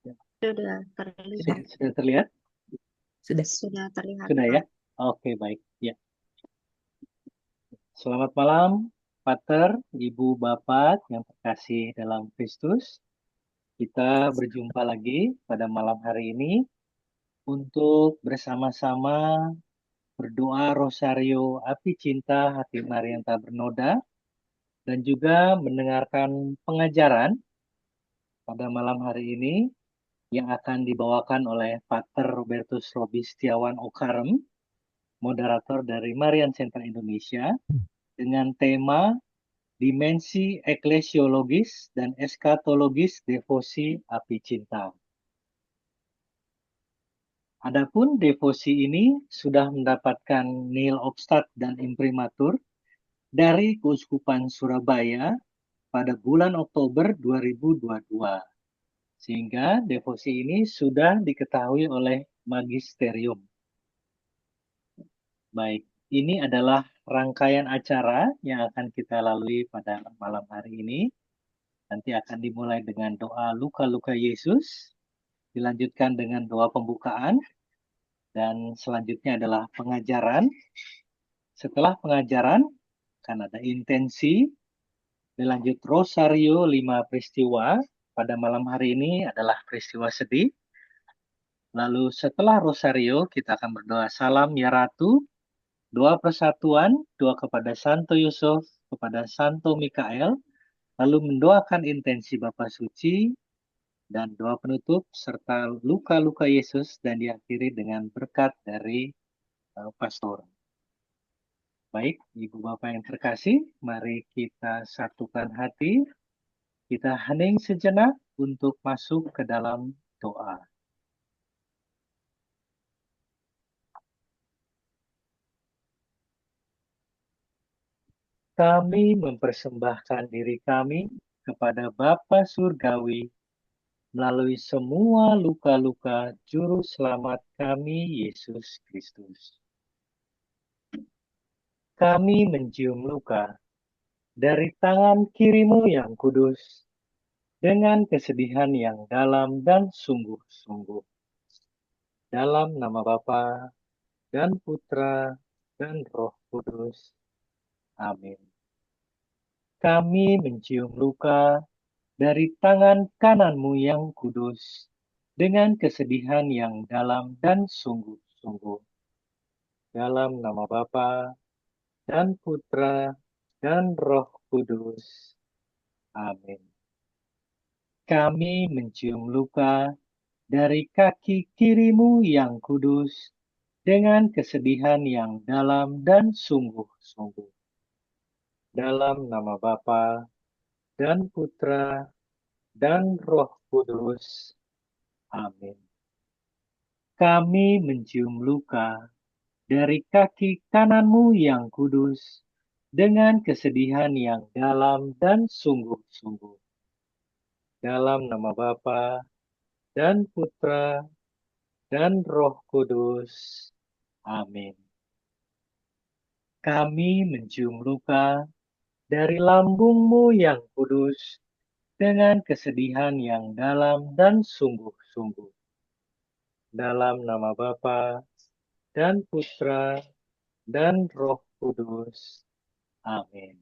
Ya, Sudah terlihat. sudah terlihat? Sudah. Sudah terlihat, Sudah ya? Pak. Oke, baik. Ya. Selamat malam, Pater, Ibu, Bapak yang terkasih dalam Kristus. Kita berjumpa lagi pada malam hari ini untuk bersama-sama berdoa Rosario Api Cinta Hati Maria yang Tak Bernoda dan juga mendengarkan pengajaran pada malam hari ini yang akan dibawakan oleh Pater Robertus Robi Setiawan Okarem, moderator dari Marian Center Indonesia, dengan tema Dimensi Eklesiologis dan Eskatologis Devosi Api Cinta. Adapun devosi ini sudah mendapatkan nil obstat dan imprimatur dari Keuskupan Surabaya pada bulan Oktober 2022. Sehingga devosi ini sudah diketahui oleh magisterium. Baik, ini adalah rangkaian acara yang akan kita lalui pada malam hari ini. Nanti akan dimulai dengan doa luka-luka Yesus, dilanjutkan dengan doa pembukaan, dan selanjutnya adalah pengajaran. Setelah pengajaran, akan ada intensi, dilanjut Rosario 5 peristiwa. Pada malam hari ini adalah peristiwa sedih. Lalu setelah Rosario, kita akan berdoa Salam Ya Ratu, doa persatuan, doa kepada Santo Yusuf, kepada Santo Mikael, lalu mendoakan intensi Bapa Suci, dan doa penutup, serta luka-luka Yesus, dan diakhiri dengan berkat dari pastor. Baik, Ibu Bapak yang terkasih, mari kita satukan hati, kita hening sejenak untuk masuk ke dalam doa. Kami mempersembahkan diri kami kepada Bapa Surgawi melalui semua luka-luka Juru Selamat kami, Yesus Kristus. Kami mencium luka dari tangan kirimu yang kudus dengan kesedihan yang dalam dan sungguh-sungguh. Dalam nama Bapa dan Putra dan Roh Kudus. Amin. Kami mencium luka dari tangan kananmu yang kudus dengan kesedihan yang dalam dan sungguh-sungguh. Dalam nama Bapa dan Putra dan Roh Kudus. Amin. Kami mencium luka dari kaki kirimu yang kudus dengan kesedihan yang dalam dan sungguh-sungguh. Dalam nama Bapa dan Putra dan Roh Kudus. Amin. Kami mencium luka dari kaki kananmu yang kudus dengan kesedihan yang dalam dan sungguh-sungguh. Dalam nama Bapa dan Putra dan Roh Kudus. Amin. Kami mencium luka dari lambungmu yang kudus dengan kesedihan yang dalam dan sungguh-sungguh. Dalam nama Bapa dan Putra dan Roh Kudus. Amin.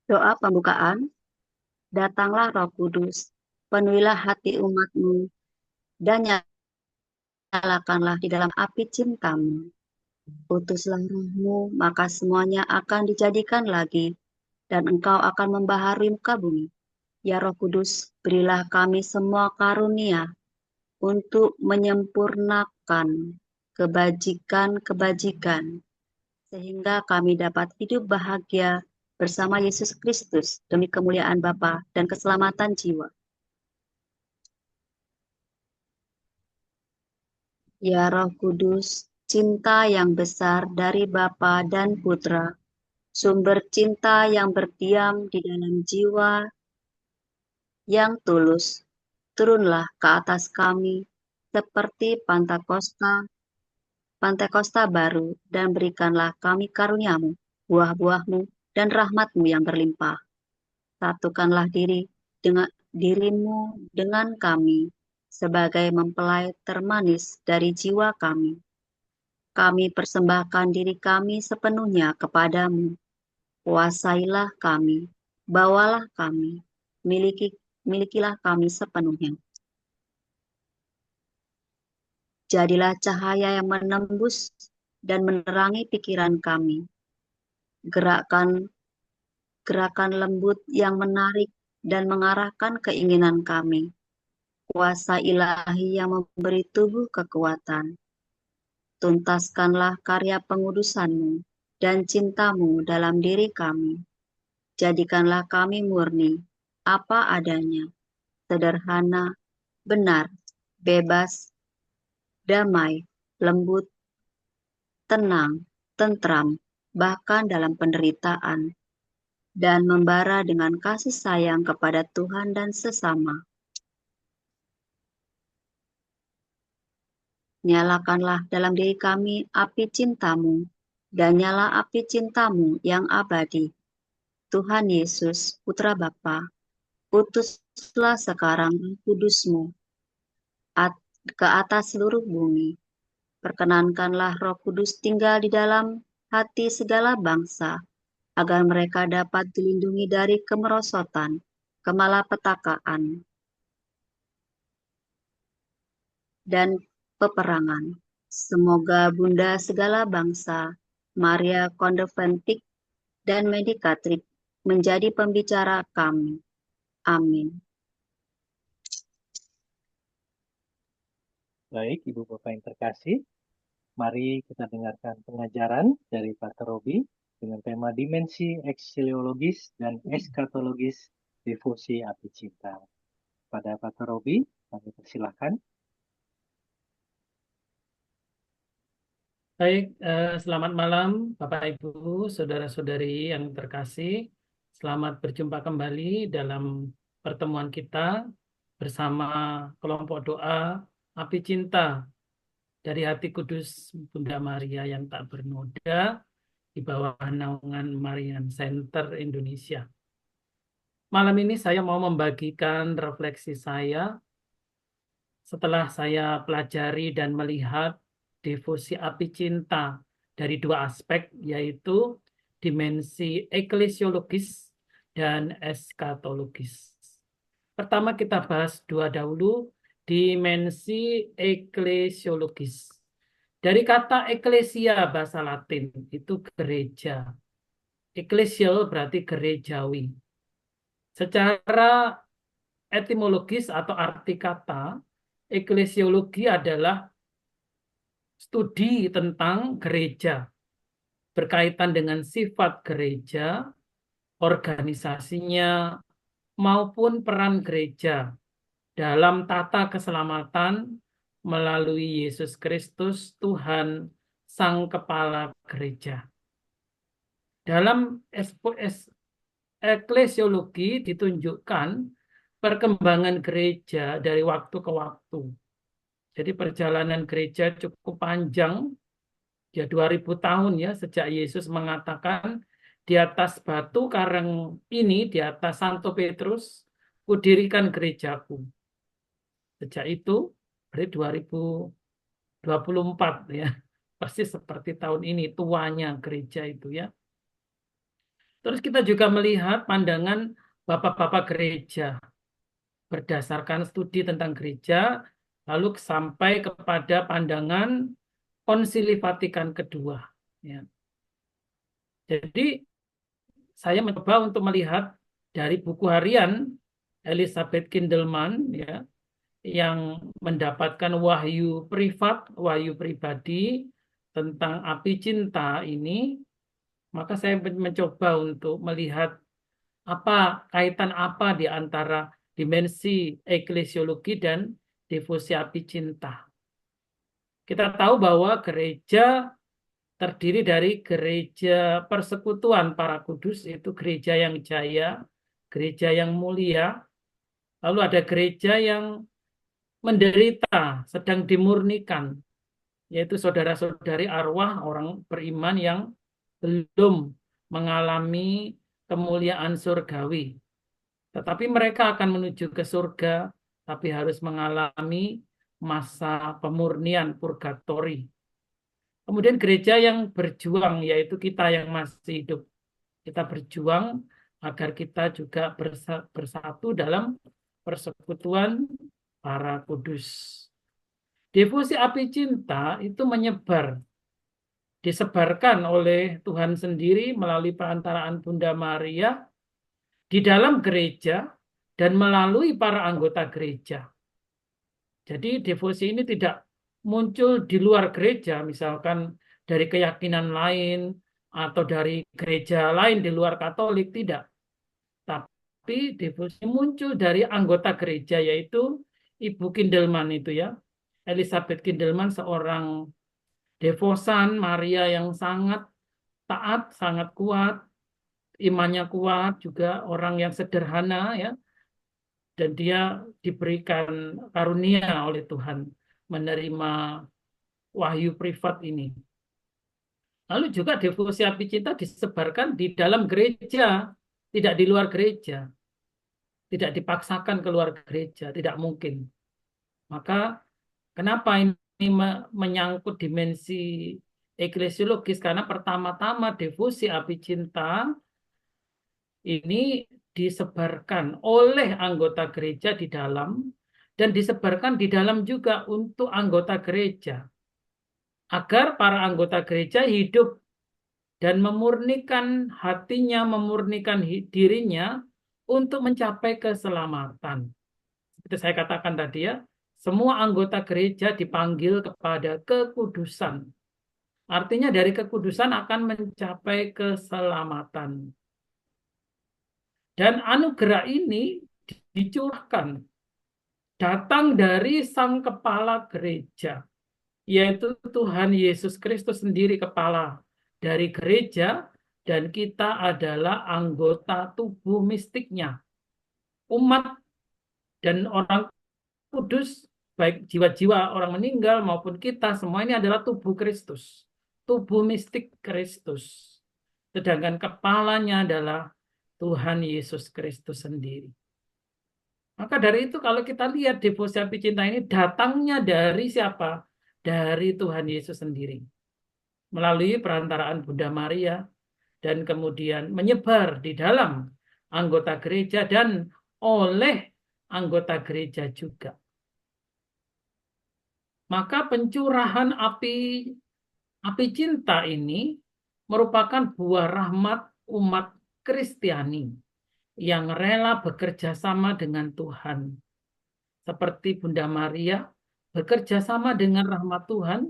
Doa pembukaan. Datanglah Roh Kudus, penuhilah hati umat-Mu, dan nyalakanlah di dalam api cinta-Mu. Utuslah Roh-Mu, maka semuanya akan dijadikan lagi, dan Engkau akan membaharui muka bumi. Ya Roh Kudus, berilah kami semua karunia untuk menyempurnakan kebajikan-kebajikan, sehingga kami dapat hidup bahagia bersama Yesus Kristus demi kemuliaan Bapa dan keselamatan jiwa. Ya Roh Kudus, cinta yang besar dari Bapa dan Putra, sumber cinta yang berdiam di dalam jiwa yang tulus, turunlah ke atas kami seperti Pantakosta Pantekosta baru, dan berikanlah kami karuniamu, buah-buahmu, dan rahmatmu yang berlimpah. Satukanlah dirimu dengan kami, sebagai mempelai termanis dari jiwa kami. Kami persembahkan diri kami sepenuhnya kepadamu. Kuasailah kami, bawalah kami, milikilah kami sepenuhnya. Jadilah cahaya yang menembus dan menerangi pikiran kami. Gerakan lembut yang menarik dan mengarahkan keinginan kami. Kuasa ilahi yang memberi tubuh kekuatan. Tuntaskanlah karya pengudusanmu dan cintamu dalam diri kami. Jadikanlah kami murni, apa adanya, sederhana, benar, bebas, damai, lembut, tenang, tentram, bahkan dalam penderitaan, dan membara dengan kasih sayang kepada Tuhan dan sesama. Nyalakanlah dalam diri kami api cintamu, dan nyala api cintamu yang abadi. Tuhan Yesus, Putra Bapa, utuslah sekarang Roh Kudus-Mu ke atas seluruh bumi. Perkenankanlah Roh Kudus tinggal di dalam hati segala bangsa, agar mereka dapat dilindungi dari kemerosotan, kemalapetakaan, dan peperangan. Semoga Bunda segala bangsa, Maria Kondoventik dan Medikatrix menjadi pembicara kami. Amin. Baik, Ibu Bapak yang terkasih, mari kita dengarkan pengajaran dari Pak Robi dengan tema dimensi eksiliologis dan eskatologis devosi api cinta. Pada Pak Robi, kami persilahkan. Baik, selamat malam Bapak Ibu, saudara-saudari yang terkasih. Selamat berjumpa kembali dalam pertemuan kita bersama kelompok doa Api Cinta dari Hati Kudus Bunda Maria yang tak bernoda di bawah naungan Marian Center Indonesia. Malam ini saya mau membagikan refleksi saya setelah saya pelajari dan melihat devosi api cinta dari dua aspek, yaitu dimensi eklesiologis dan eskatologis. Pertama kita bahas dahulu dimensi eklesiologis. Dari kata eklesia bahasa Latin itu gereja. Eklesial berarti gerejawi. Secara etimologis atau arti kata, eklesiologi adalah studi tentang gereja, berkaitan dengan sifat gereja, organisasinya, maupun peran gereja dalam tata keselamatan melalui Yesus Kristus, Tuhan, Sang Kepala Gereja. Dalam eklesiologi ditunjukkan perkembangan gereja dari waktu ke waktu. Jadi perjalanan gereja cukup panjang, ya 2000 tahun ya, sejak Yesus mengatakan di atas batu karang ini, di atas Santo Petrus, kudirikan gerejaku. Sejak itu, berarti 2024 ya, pasti seperti tahun ini, tuanya gereja itu ya. Terus kita juga melihat pandangan bapak-bapak gereja, berdasarkan studi tentang gereja, lalu sampai kepada pandangan Konsili Vatikan kedua. Ya. Jadi saya mencoba untuk melihat dari buku harian Elizabeth Kindelman ya, yang mendapatkan wahyu privat, wahyu pribadi tentang api cinta ini, maka saya mencoba untuk melihat kaitan apa di antara dimensi eklesiologi dan devosi api cinta. Kita tahu bahwa gereja terdiri dari gereja persekutuan para kudus, itu gereja yang jaya, gereja yang mulia. Lalu ada gereja yang menderita, sedang dimurnikan. yaitu saudara-saudari arwah orang beriman yang belum mengalami kemuliaan surgawi. Tetapi mereka akan menuju ke surga, tapi harus mengalami masa pemurnian purgatori. Kemudian gereja yang berjuang, yaitu kita yang masih hidup. Kita berjuang agar kita juga bersatu dalam persekutuan para kudus. Devosi api cinta itu disebarkan oleh Tuhan sendiri melalui perantaraan Bunda Maria di dalam gereja dan melalui para anggota gereja. Jadi devosi ini tidak muncul di luar gereja, misalkan dari keyakinan lain atau dari gereja lain di luar Katolik, tidak. Tapi devosi muncul dari anggota gereja, yaitu Ibu Kindelman itu ya, Elizabeth Kindelman, seorang devosan Maria yang sangat taat, sangat kuat, imannya kuat, juga orang yang sederhana ya, dan dia diberikan karunia oleh Tuhan menerima wahyu privat ini. Lalu juga devosi api cinta disebarkan di dalam gereja, tidak di luar gereja. Tidak dipaksakan keluar gereja, tidak mungkin. Maka kenapa ini menyangkut dimensi eklesiologis? Karena pertama-tama devosi api cinta ini disebarkan oleh anggota gereja di dalam dan disebarkan di dalam juga untuk anggota gereja. Agar para anggota gereja hidup dan memurnikan hatinya, memurnikan dirinya untuk mencapai keselamatan. Seperti saya katakan tadi ya, semua anggota gereja dipanggil kepada kekudusan. Artinya dari kekudusan akan mencapai keselamatan. Dan anugerah ini dicurahkan, datang dari Sang Kepala Gereja, yaitu Tuhan Yesus Kristus sendiri kepala dari gereja, dan kita adalah anggota tubuh mistiknya. Umat dan orang kudus, baik jiwa-jiwa orang meninggal maupun kita, semua ini adalah tubuh Kristus. Tubuh mistik Kristus. Sedangkan kepalanya adalah Tuhan Yesus Kristus sendiri. Maka dari itu kalau kita lihat devosi api cinta ini datangnya dari siapa? Dari Tuhan Yesus sendiri. Melalui perantaraan Bunda Maria, dan kemudian menyebar di dalam anggota gereja dan oleh anggota gereja juga. Maka pencurahan api cinta ini merupakan buah rahmat umat Kristiani yang rela bekerja sama dengan Tuhan. Seperti Bunda Maria bekerja sama dengan rahmat Tuhan,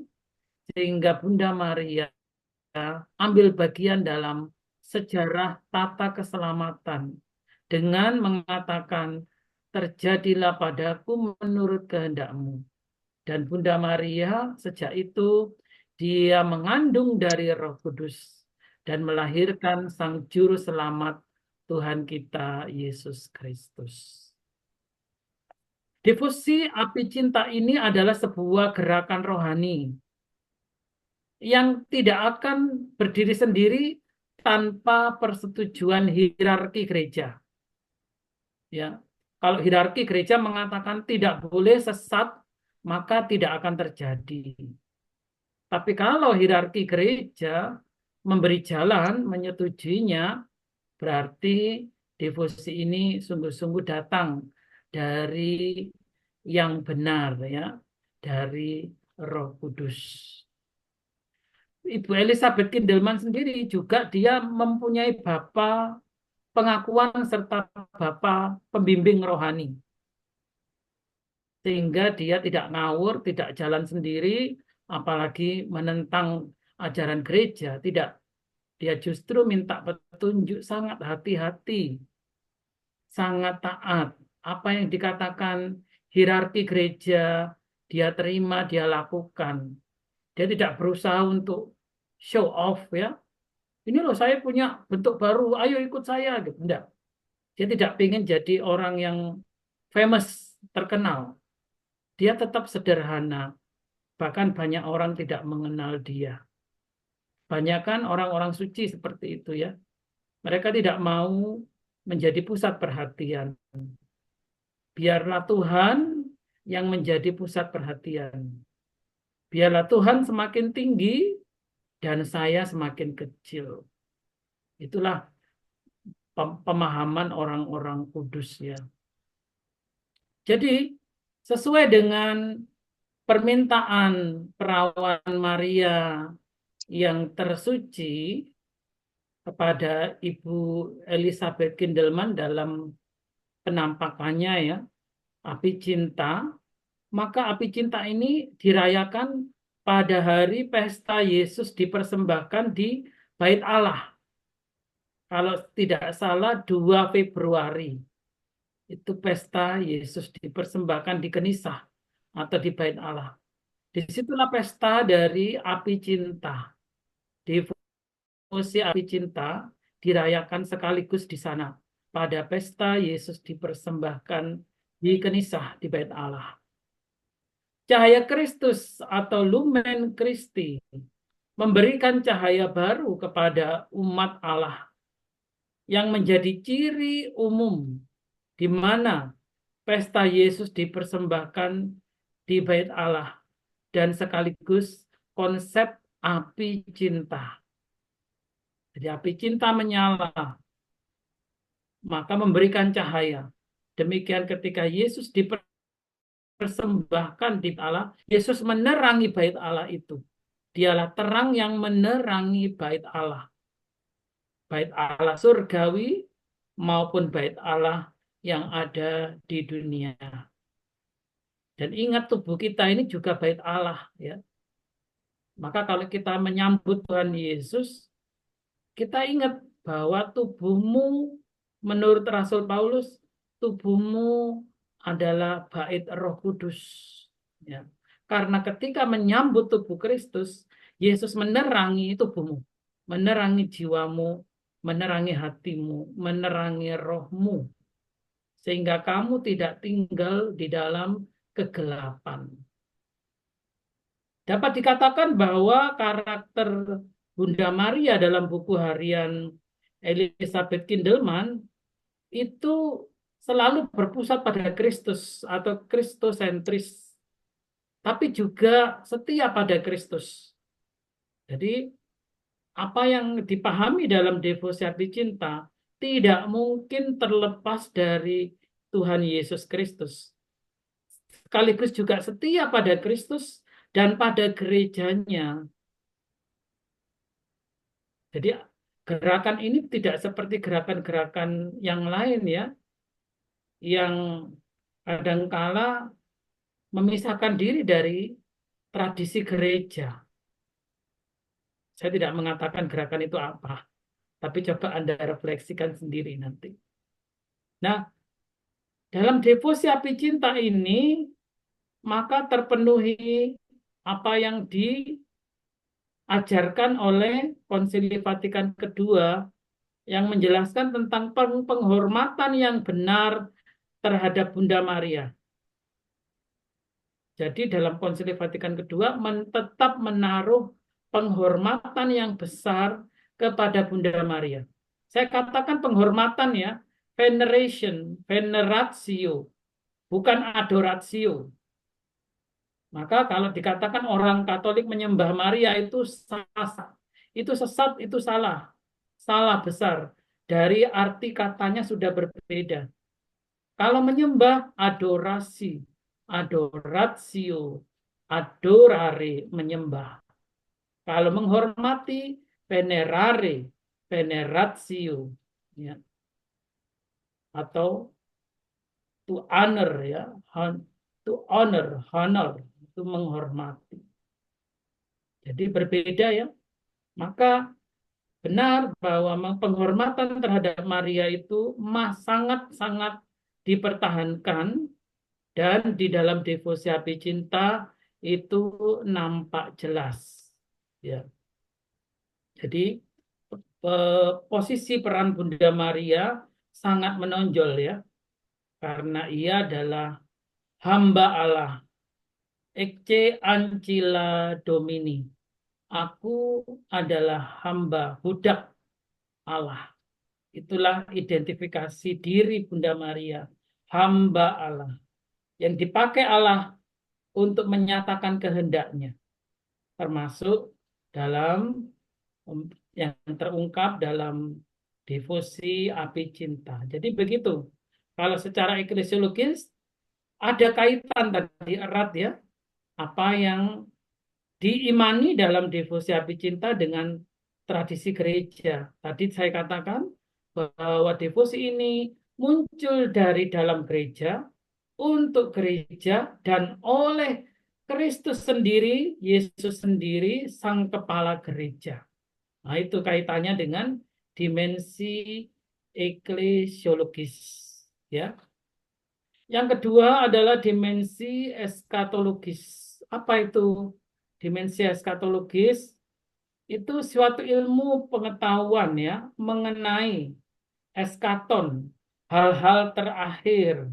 sehingga Bunda Maria ambil bagian dalam sejarah tata keselamatan dengan mengatakan, terjadilah padaku menurut kehendak-Mu. Dan Bunda Maria sejak itu dia mengandung dari Roh Kudus dan melahirkan Sang Juru Selamat Tuhan kita Yesus Kristus. Devosi api cinta ini adalah sebuah gerakan rohani yang tidak akan berdiri sendiri tanpa persetujuan hierarki gereja. Ya, kalau hierarki gereja mengatakan tidak boleh sesat, maka tidak akan terjadi. Tapi kalau hierarki gereja memberi jalan, menyetujuinya, berarti devosi ini sungguh-sungguh datang dari yang benar, ya, dari Roh Kudus. Ibu Elizabeth Kindelman sendiri juga dia mempunyai bapa pengakuan serta bapa pembimbing rohani. Sehingga dia tidak ngawur, tidak jalan sendiri, apalagi menentang ajaran gereja. Tidak. Dia justru minta petunjuk, sangat hati-hati, sangat taat. Apa yang dikatakan hierarki gereja, dia terima, dia lakukan. Dia tidak berusaha untuk show off ya. Ini loh saya punya bentuk baru, ayo ikut saya gitu. Enggak. Dia tidak ingin jadi orang yang famous, terkenal. Dia tetap sederhana. bahkan banyak orang tidak mengenal dia. Banyak kan orang-orang suci seperti itu ya. Mereka tidak mau menjadi pusat perhatian. Biarlah Tuhan yang menjadi pusat perhatian. Biarlah Tuhan semakin tinggi dan saya semakin kecil. Itulah pemahaman orang-orang kudus ya. Jadi sesuai dengan permintaan perawan Maria yang tersuci kepada Ibu Elizabeth Kindelman dalam penampakannya ya, api cinta, maka api cinta ini dirayakan pada hari pesta Yesus dipersembahkan di Bait Allah. Kalau tidak salah 2 Februari. Itu pesta Yesus dipersembahkan di Kenisah atau di Bait Allah. Disitulah pesta dari api cinta. Devosi api cinta dirayakan sekaligus di sana. Pada pesta Yesus dipersembahkan di Kenisah di Bait Allah. Cahaya Kristus atau Lumen Christi memberikan cahaya baru kepada umat Allah yang menjadi ciri umum di mana pesta Yesus dipersembahkan di Bait Allah dan sekaligus konsep api cinta. Jadi api cinta menyala, maka memberikan cahaya. Demikian ketika Yesus dipersembahkan di Allah, Yesus menerangi Bait Allah itu. Dialah terang yang menerangi Bait Allah. Bait Allah surgawi maupun Bait Allah yang ada di dunia. Dan ingat tubuh kita ini juga Bait Allah ya. Maka kalau kita menyambut Tuhan Yesus, kita ingat bahwa tubuhmu menurut Rasul Paulus, tubuhmu adalah bait Roh Kudus. Ya. Karena ketika menyambut tubuh Kristus, Yesus menerangi tubuhmu, menerangi jiwamu, menerangi hatimu, menerangi rohmu. Sehingga kamu tidak tinggal di dalam kegelapan. Dapat dikatakan bahwa karakter Bunda Maria dalam buku harian Elizabeth Kindelman itu selalu berpusat pada Kristus atau kristosentris, tapi juga setia pada Kristus. Jadi apa yang dipahami dalam devosi api cinta tidak mungkin terlepas dari Tuhan Yesus Kristus. Sekaligus juga setia pada Kristus dan pada gerejanya. Jadi gerakan ini tidak seperti gerakan-gerakan yang lain ya, yang kadangkala memisahkan diri dari tradisi gereja. Saya tidak mengatakan gerakan itu apa, tapi coba Anda refleksikan sendiri nanti. Nah, dalam devosi api cinta ini, maka terpenuhi apa yang diajarkan oleh Konsili Vatikan II yang menjelaskan tentang penghormatan yang benar terhadap Bunda Maria. Jadi dalam Konsili Vatikan II tetap menaruh penghormatan yang besar kepada Bunda Maria. Saya katakan penghormatan ya, veneration, veneratio, bukan adoratio. Maka kalau dikatakan orang Katolik menyembah Maria itu sesat, itu salah. Salah besar. Dari arti katanya sudah berbeda. Kalau menyembah adorasi, adoratio, adorare, menyembah. Kalau menghormati, venerare, veneratio, ya. Atau to honor, ya, to honor, itu menghormati. Jadi berbeda ya. Maka benar bahwa penghormatan terhadap Maria itu sangat-sangat dipertahankan dan di dalam devosi api cinta itu nampak jelas. Ya. Jadi posisi peran Bunda Maria sangat menonjol ya, karena ia adalah hamba Allah, Ecce ancilla Domini. Aku adalah hamba budak Allah. Itulah identifikasi diri Bunda Maria, hamba Allah, yang dipakai Allah untuk menyatakan kehendaknya, termasuk dalam yang terungkap dalam devosi api cinta. Jadi begitu. Kalau secara eklesiologis ada kaitan tadi erat ya, apa yang diimani dalam devosi api cinta dengan tradisi gereja. Tadi saya katakan bahwa devosi ini muncul dari dalam gereja, untuk gereja, dan oleh Kristus sendiri, Yesus sendiri, Sang Kepala Gereja. Nah, itu kaitannya dengan dimensi eklesiologis. Ya. Yang kedua adalah dimensi eskatologis. Apa itu dimensi eskatologis? Itu suatu ilmu pengetahuan ya mengenai eskaton, hal-hal terakhir,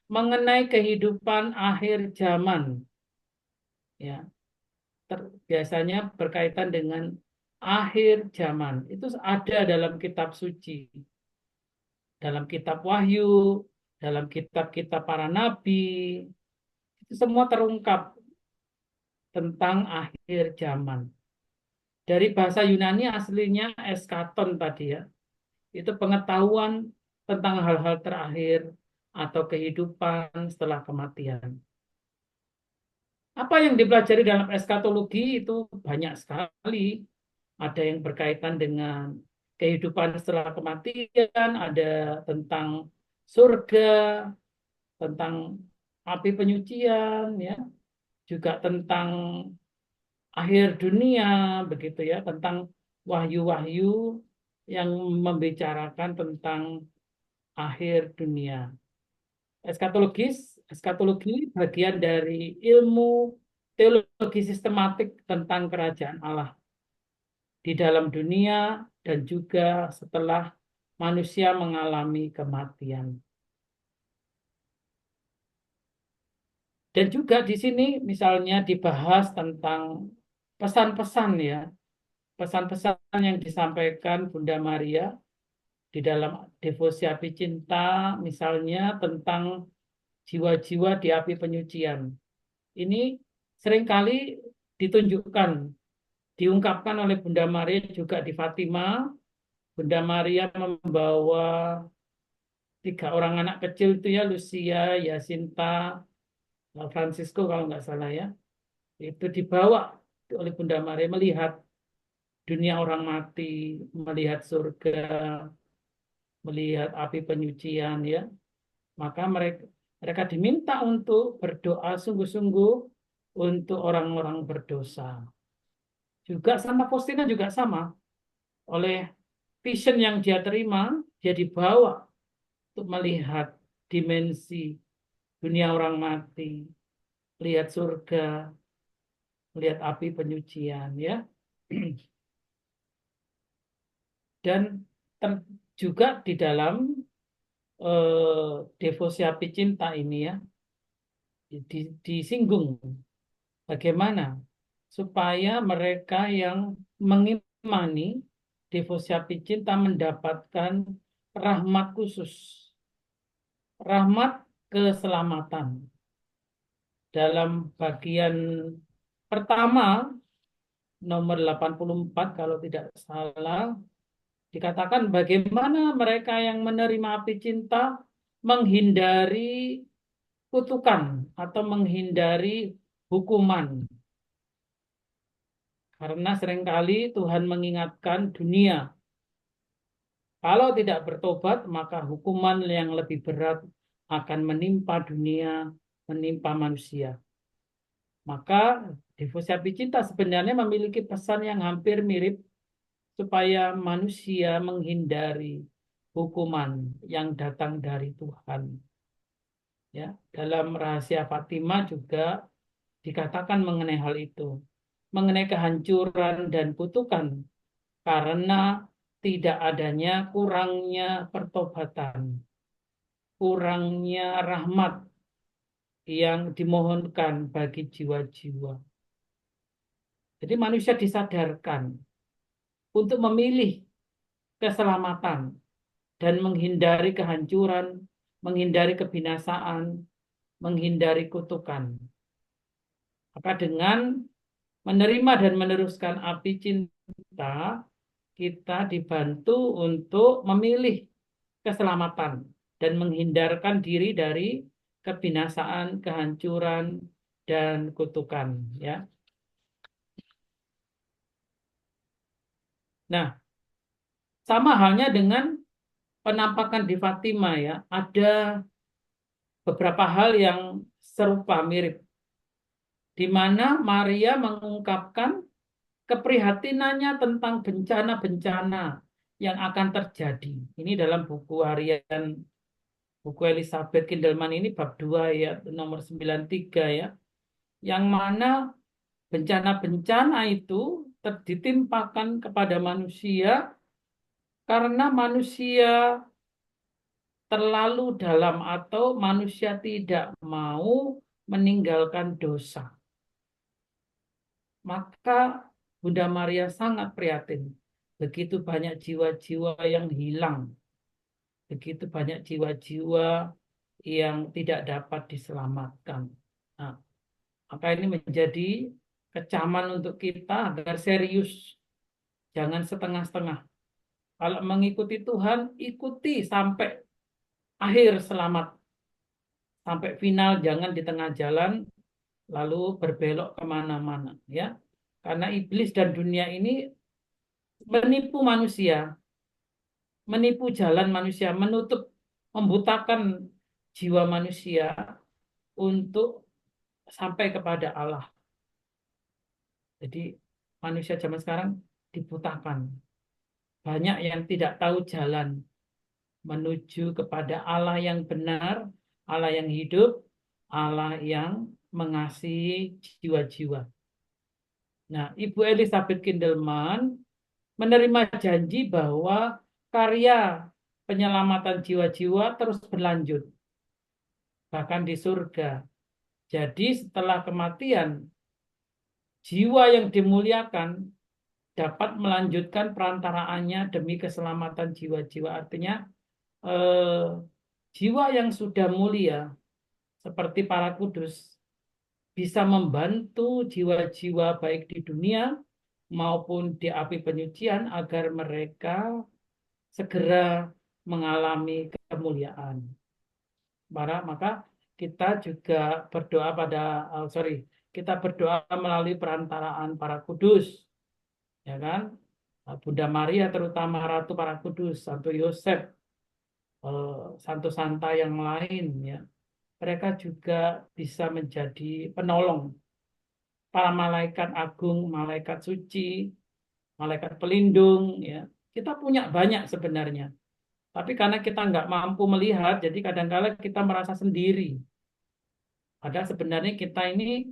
mengenai kehidupan akhir zaman. Ya, biasanya berkaitan dengan akhir zaman. Itu ada dalam kitab suci, dalam kitab Wahyu, dalam kitab-kitab para nabi. Itu semua terungkap tentang akhir zaman. Dari bahasa Yunani aslinya eskaton tadi ya. Itu pengetahuan tentang hal-hal terakhir atau kehidupan setelah kematian. Apa yang dipelajari dalam eskatologi itu banyak sekali. Ada yang berkaitan dengan kehidupan setelah kematian, ada tentang surga, tentang api penyucian, ya, juga tentang akhir dunia, begitu ya, tentang wahyu-wahyu yang membicarakan tentang akhir dunia. Eskatologi bagian dari ilmu teologi sistematik tentang kerajaan Allah di dalam dunia dan juga setelah manusia mengalami kematian. Dan juga di sini misalnya dibahas tentang pesan-pesan ya, pesan-pesan yang disampaikan Bunda Maria di dalam devosi api cinta, misalnya tentang jiwa-jiwa di api penyucian. Ini seringkali ditunjukkan, diungkapkan oleh Bunda Maria juga di Fatima. Bunda Maria membawa 3 orang anak kecil itu ya, Lucia, Jacinta, Francisco kalau nggak salah ya. Itu dibawa oleh Bunda Maria melihat dunia orang mati, melihat surga, melihat api penyucian ya. Maka mereka diminta untuk berdoa sungguh-sungguh untuk orang-orang berdosa. Juga sama Faustina juga sama. Oleh vision yang dia terima, dia dibawa untuk melihat dimensi dunia orang mati, lihat surga, melihat api penyucian ya. Dan juga di dalam devosi api cinta ini ya disinggung bagaimana supaya mereka yang mengimani devosi api cinta mendapatkan rahmat khusus, rahmat keselamatan. Dalam bagian pertama nomor 84 kalau tidak salah dikatakan bagaimana mereka yang menerima api cinta menghindari kutukan atau menghindari hukuman. Karena seringkali Tuhan mengingatkan dunia, kalau tidak bertobat maka hukuman yang lebih berat akan menimpa dunia, menimpa manusia. Maka devosi api cinta sebenarnya memiliki pesan yang hampir mirip supaya manusia menghindari hukuman yang datang dari Tuhan. Ya, dalam rahasia Fatima juga dikatakan mengenai hal itu, mengenai kehancuran dan kutukan karena tidak adanya kurangnya pertobatan, kurangnya rahmat yang dimohonkan bagi jiwa-jiwa. Jadi manusia disadarkan untuk memilih keselamatan dan menghindari kehancuran, menghindari kebinasaan, menghindari kutukan. Maka dengan menerima dan meneruskan api cinta, kita dibantu untuk memilih keselamatan dan menghindarkan diri dari kebinasaan, kehancuran, dan kutukan. Ya. Nah, sama halnya dengan penampakan di Fatima ya, ada beberapa hal yang serupa mirip, di mana Maria mengungkapkan keprihatinannya tentang bencana-bencana yang akan terjadi. Ini dalam buku harian buku Elizabeth Kindelman ini bab 2 ya nomor 93 ya. Yang mana bencana-bencana itu ditimpakan kepada manusia karena manusia terlalu dalam atau manusia tidak mau meninggalkan dosa. Maka Bunda Maria sangat prihatin. Begitu banyak jiwa-jiwa yang hilang. Begitu banyak jiwa-jiwa yang tidak dapat diselamatkan. Nah, maka ini menjadi kecaman untuk kita agar serius. Jangan setengah-setengah. Kalau mengikuti Tuhan, ikuti sampai akhir selamat. Sampai final, jangan di tengah jalan lalu berbelok kemana-mana. Ya, karena iblis dan dunia ini menipu manusia, menipu jalan manusia, menutup, membutakan jiwa manusia untuk sampai kepada Allah. Jadi manusia zaman sekarang dibutakan. Banyak yang tidak tahu jalan menuju kepada Allah yang benar, Allah yang hidup, Allah yang mengasihi jiwa-jiwa. Nah, Ibu Elizabeth Kindelman menerima janji bahwa karya penyelamatan jiwa-jiwa terus berlanjut, bahkan di surga. Jadi setelah kematian, jiwa yang dimuliakan dapat melanjutkan perantaraannya demi keselamatan jiwa-jiwa. Artinya, jiwa yang sudah mulia, seperti para kudus, bisa membantu jiwa-jiwa baik di dunia maupun di api penyucian agar mereka segera mengalami kemuliaan. Maka kita juga berdoa kita berdoa melalui perantaraan para kudus, ya kan? Bunda Maria terutama Ratu para Kudus, Santo Yosef, Santo Santa yang lain, ya. Mereka juga bisa menjadi penolong para malaikat agung, malaikat suci, malaikat pelindung, ya. Kita punya banyak sebenarnya. Tapi karena kita nggak mampu melihat, jadi kadang-kala kita merasa sendiri. Padahal sebenarnya kita ini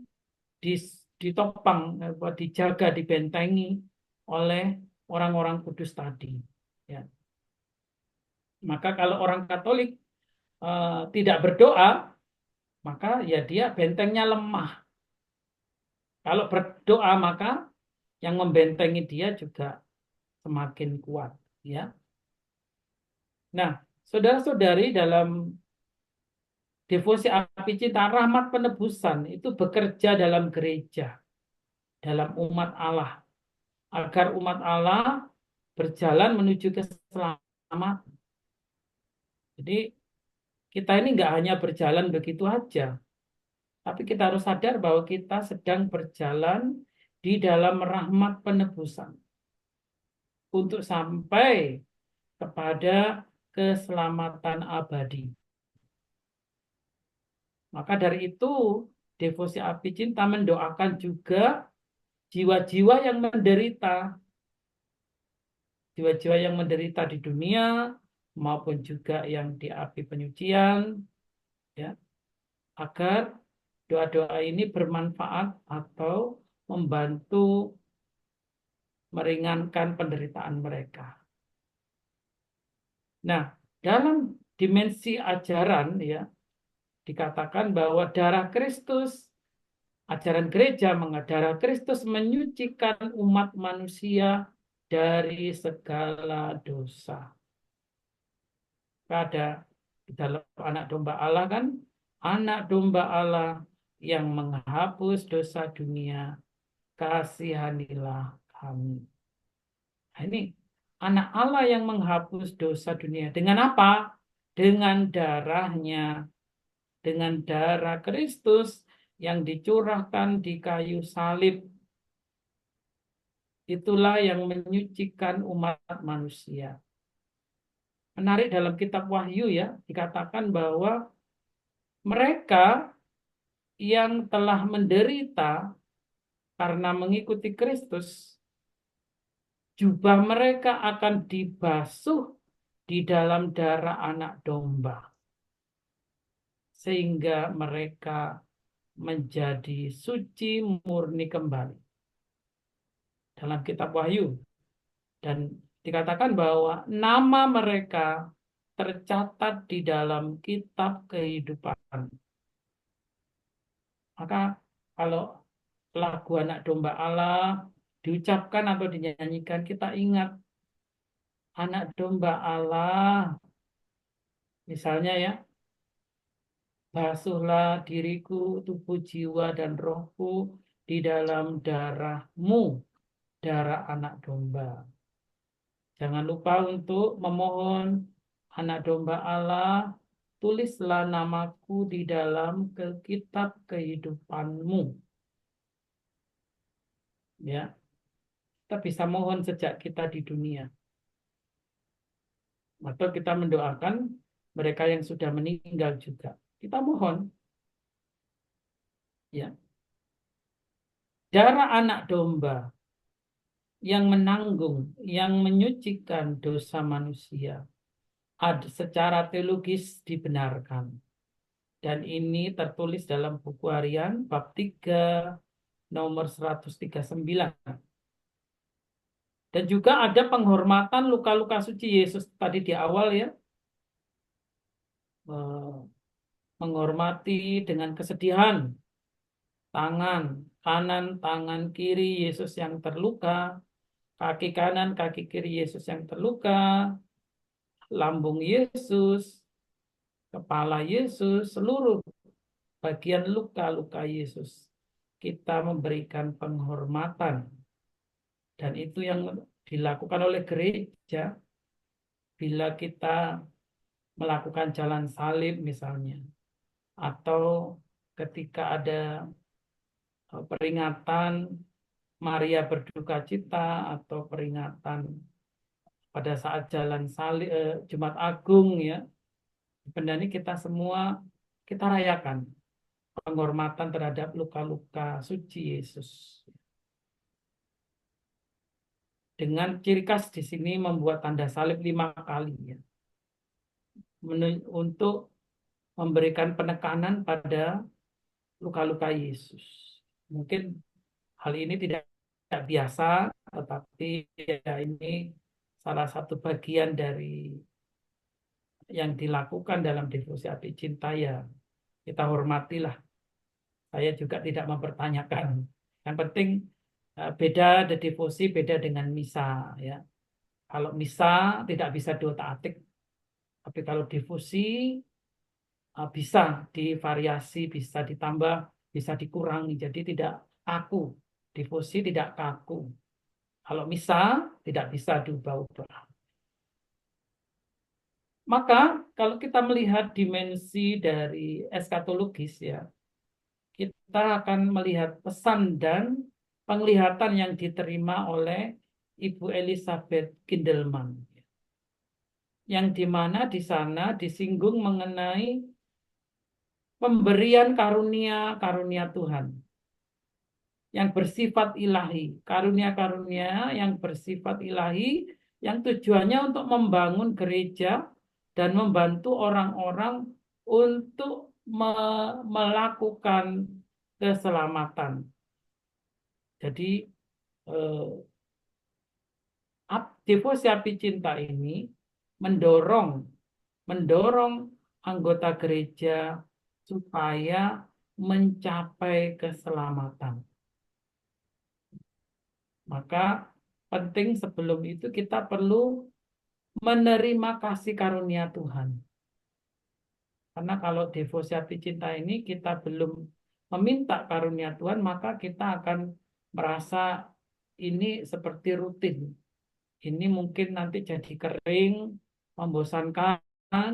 ditopang, dijaga, dibentengi oleh orang-orang kudus tadi. Ya. Maka kalau orang Katolik tidak berdoa, maka ya dia bentengnya lemah. Kalau berdoa, maka yang membentengi dia juga semakin kuat. Ya. Nah, saudara-saudari, dalam devosi api cinta, rahmat penebusan itu bekerja dalam gereja, dalam umat Allah, agar umat Allah berjalan menuju keselamatan. Jadi kita ini nggak hanya berjalan begitu aja, tapi kita harus sadar bahwa kita sedang berjalan di dalam rahmat penebusan untuk sampai kepada keselamatan abadi. Maka dari itu, devosi api cinta mendoakan juga jiwa-jiwa yang menderita. Jiwa-jiwa yang menderita di dunia maupun juga yang di api penyucian, ya, agar doa-doa ini bermanfaat atau membantu meringankan penderitaan mereka. Nah, dalam dimensi ajaran, ya, dikatakan bahwa darah Kristus, ajaran gereja darah Kristus menyucikan umat manusia dari segala dosa. Ada di dalam anak domba Allah kan, anak domba Allah yang menghapus dosa dunia, kasihanilah kami. Nah, ini anak Allah yang menghapus dosa dunia. Dengan apa? Dengan darahnya, dengan darah Kristus yang dicurahkan di kayu salib. Itulah yang menyucikan umat manusia. Menarik dalam kitab Wahyu ya, dikatakan bahwa mereka yang telah menderita karena mengikuti Kristus, jubah mereka akan dibasuh di dalam darah anak domba. Sehingga mereka menjadi suci murni kembali. Dalam kitab Wahyu. Dan dikatakan bahwa nama mereka tercatat di dalam kitab kehidupan. Maka kalau lagu anak domba Allah diucapkan atau dinyanyikan, kita ingat anak domba Allah. Misalnya ya, basuhlah diriku, tubuh, jiwa, dan rohku di dalam darah-Mu, darah anak domba. Jangan lupa untuk memohon anak domba Allah, tulislah namaku di dalam kitab kehidupan-Mu. Ya, kita bisa mohon sejak kita di dunia. Atau kita mendoakan mereka yang sudah meninggal juga. Kita mohon. Ya. Darah anak domba yang menanggung, yang menyucikan dosa manusia, secara teologis dibenarkan. Dan ini tertulis dalam buku harian bab 3 nomor 139. Dan juga ada penghormatan luka-luka suci Yesus tadi di awal ya. Menghormati dengan kesedihan tangan kanan, tangan kiri Yesus yang terluka, kaki kanan, kaki kiri Yesus yang terluka, lambung Yesus, kepala Yesus, seluruh bagian luka-luka Yesus. Kita memberikan penghormatan. Dan itu yang dilakukan oleh gereja bila kita melakukan jalan salib misalnya. Atau ketika ada peringatan Maria berduka cita atau peringatan pada saat jalan salib Jumat Agung ya. Sebenarnya kita semua kita rayakan penghormatan terhadap luka-luka suci Yesus. Dengan ciri khas di sini membuat tanda salib 5 kali ya. Untuk memberikan penekanan pada luka-luka Yesus. Mungkin hal ini tidak biasa, tetapi ya ini salah satu bagian dari yang dilakukan dalam devosi api cinta ya. Kita hormatilah. Saya juga tidak mempertanyakan. Yang penting beda devosi, beda dengan misa ya. Kalau misa tidak bisa diotak-atik, tapi kalau devosi bisa divariasi, bisa ditambah, bisa dikurangi. Jadi tidak kaku, devosi tidak kaku. Kalau misa tidak bisa diubah-ubah. Maka kalau kita melihat dimensi dari eskatologis ya, kita akan melihat pesan dan penglihatan yang diterima oleh Ibu Elizabeth Kindelman, yang dimana di sana disinggung mengenai pemberian karunia-karunia Tuhan yang bersifat ilahi, karunia-karunia yang bersifat ilahi yang tujuannya untuk membangun gereja dan membantu orang-orang untuk melakukan keselamatan. Jadi devosi api cinta ini mendorong anggota gereja supaya mencapai keselamatan. Maka penting sebelum itu kita perlu menerima kasih karunia Tuhan. Karena kalau devosi hati cinta ini kita belum meminta karunia Tuhan, maka kita akan merasa ini seperti rutin. Ini mungkin nanti jadi kering, membosankan.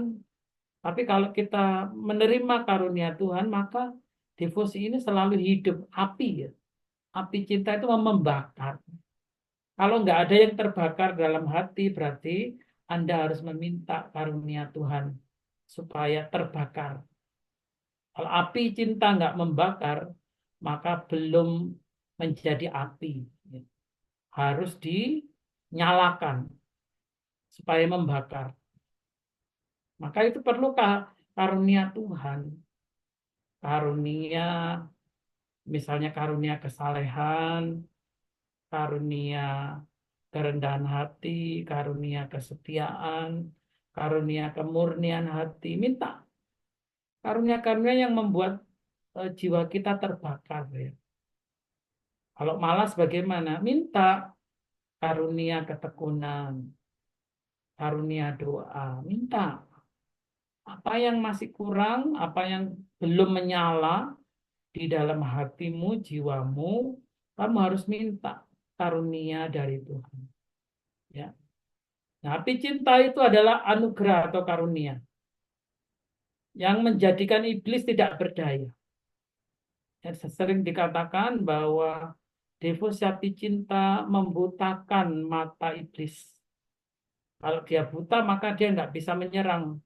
Tapi kalau kita menerima karunia Tuhan, maka devosi ini selalu hidup, api ya. Api cinta itu membakar. Kalau nggak ada yang terbakar dalam hati, berarti Anda harus meminta karunia Tuhan supaya terbakar. Kalau api cinta nggak membakar, maka belum menjadi api. Harus dinyalakan supaya membakar. Maka itu perlu karunia Tuhan. Karunia, misalnya karunia kesalehan, karunia kerendahan hati, karunia kesetiaan, karunia kemurnian hati. Minta karunia-karunia yang membuat jiwa kita terbakar ya. Kalau malas bagaimana? Minta karunia ketekunan, karunia doa, minta. Apa yang masih kurang, apa yang belum menyala di dalam hatimu, jiwamu, kamu harus minta karunia dari Tuhan. Ya. Nah, api cinta itu adalah anugerah atau karunia yang menjadikan iblis tidak berdaya. Ya, sering dikatakan bahwa devosi api cinta membutakan mata iblis. Kalau dia buta, maka dia nggak bisa menyerang.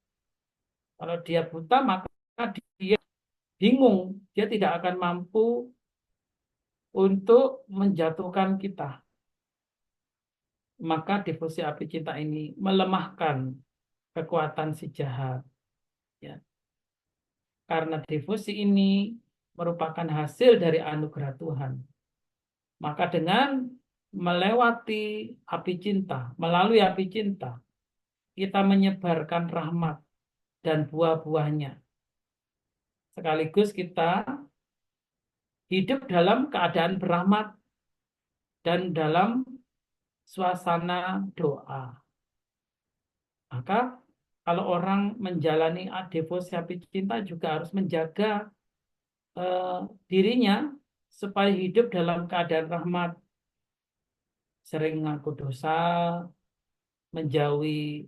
Kalau dia buta, maka dia bingung. Dia tidak akan mampu untuk menjatuhkan kita. Maka devosi api cinta ini melemahkan kekuatan si jahat. Ya. Karena devosi ini merupakan hasil dari anugerah Tuhan. Maka dengan melewati api cinta, melalui api cinta, kita menyebarkan rahmat dan buah-buahnya. Sekaligus kita hidup dalam keadaan berahmat dan dalam suasana doa. Maka kalau orang menjalani devosi api cinta juga harus menjaga dirinya supaya hidup dalam keadaan rahmat. Sering ngaku dosa, menjauhi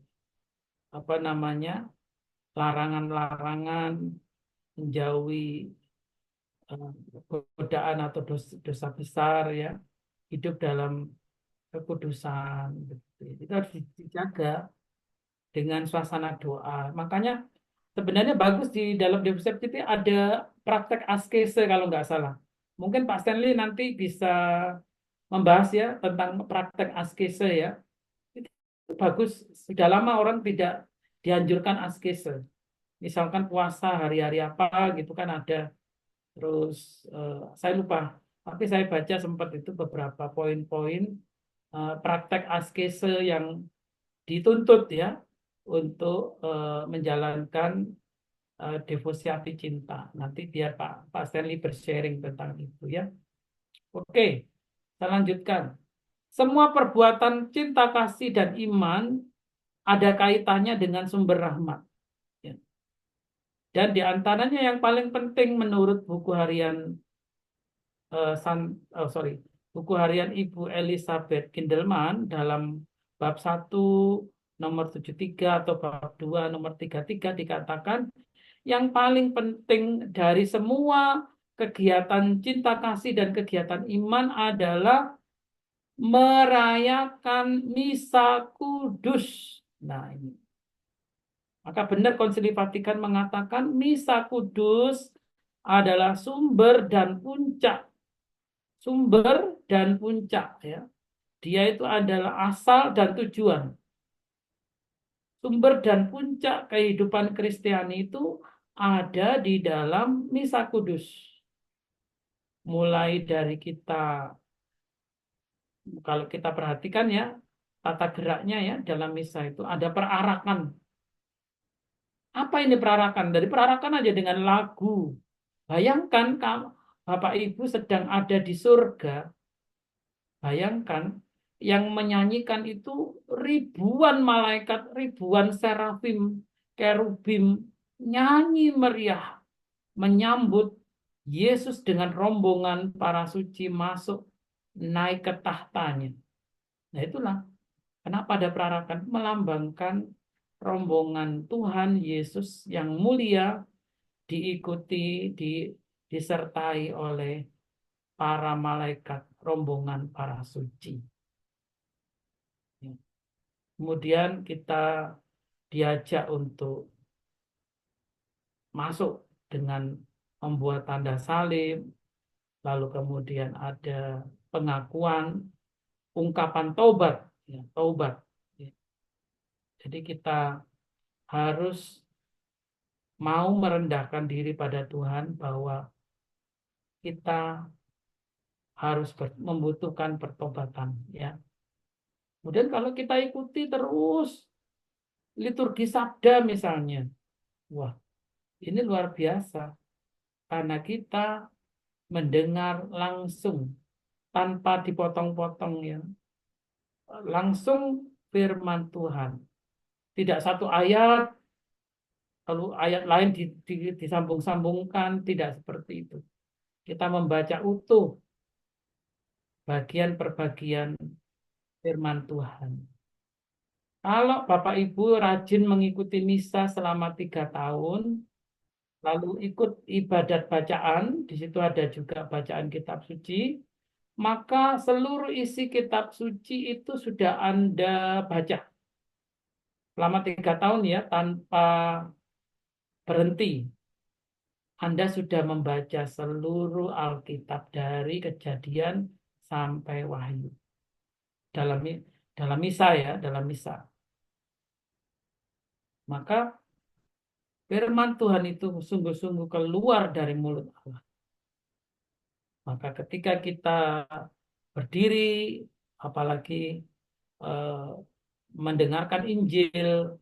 larangan-larangan, menjauhi godaan atau dosa besar ya, hidup dalam kekudusan. Itu harus dijaga dengan suasana doa. Makanya sebenarnya bagus di dalam devosi itu ada praktek askese kalau nggak salah. Mungkin Pak Stanley nanti bisa membahas ya tentang praktek askese ya. Itu bagus. Sudah lama orang tidak dianjurkan askese. Misalkan puasa hari-hari apa gitu kan ada. Terus saya lupa. Tapi saya baca sempat itu beberapa poin-poin praktek askese yang dituntut ya untuk menjalankan devosi api cinta. Nanti biar Pak Stanley bersharing tentang itu ya. Oke, kita lanjutkan. Semua perbuatan cinta kasih dan iman ada kaitannya dengan sumber rahmat. Ya. Dan di antaranya yang paling penting menurut buku harian buku harian Ibu Elizabeth Kindelman dalam bab 1 nomor 73 atau bab 2 nomor 33 dikatakan yang paling penting dari semua kegiatan cinta kasih dan kegiatan iman adalah merayakan misa kudus. Nah, ini. Maka benar Konsili Vatikan mengatakan misa kudus adalah sumber dan puncak ya. Dia itu adalah asal dan tujuan. Sumber dan puncak kehidupan Kristiani itu ada di dalam misa kudus. Mulai dari kita, kalau kita perhatikan ya, tata geraknya ya dalam misa itu ada perarakan. Apa ini perarakan? Dari perarakan aja dengan lagu. Bayangkan kalau Bapak Ibu sedang ada di surga, bayangkan yang menyanyikan itu ribuan malaikat, ribuan serafim, kerubim, nyanyi meriah, menyambut Yesus dengan rombongan para suci masuk, naik ke tahtanya. Nah itulah kenapa ada perarakan, melambangkan rombongan Tuhan Yesus yang mulia diikuti, disertai oleh para malaikat, rombongan para suci. Kemudian kita diajak untuk masuk dengan membuat tanda salib, lalu kemudian ada pengakuan, ungkapan taubat, ya, taubat. Jadi kita harus mau merendahkan diri pada Tuhan bahwa kita harus membutuhkan pertobatan, ya. Kemudian kalau kita ikuti terus liturgi sabda misalnya, wah, ini luar biasa karena kita mendengar langsung tanpa dipotong-potong, ya, langsung firman Tuhan. Tidak satu ayat lalu ayat lain disambung-sambungkan, tidak seperti itu. Kita membaca utuh bagian per bagian firman Tuhan. Kalau Bapak Ibu rajin mengikuti misa selama 3 tahun, lalu ikut ibadat bacaan, di situ ada juga bacaan kitab suci, maka seluruh isi kitab suci itu sudah Anda baca selama 3 tahun, ya, tanpa berhenti. Anda sudah membaca seluruh Alkitab dari Kejadian sampai Wahyu dalam dalam misa, ya, dalam misa. Maka firman Tuhan itu sungguh-sungguh keluar dari mulut Allah. Maka ketika kita berdiri, apalagi eh, mendengarkan Injil,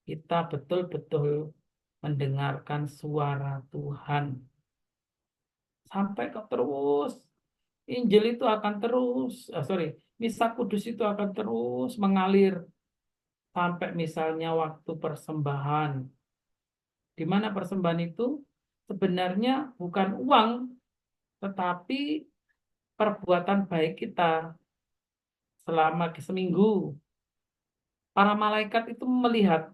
kita betul-betul mendengarkan suara Tuhan. Sampai ke terus, Injil itu akan terus, Misa Kudus itu akan terus mengalir sampai misalnya waktu persembahan. Di mana persembahan itu sebenarnya bukan uang, tetapi perbuatan baik kita selama seminggu. Para malaikat itu melihat,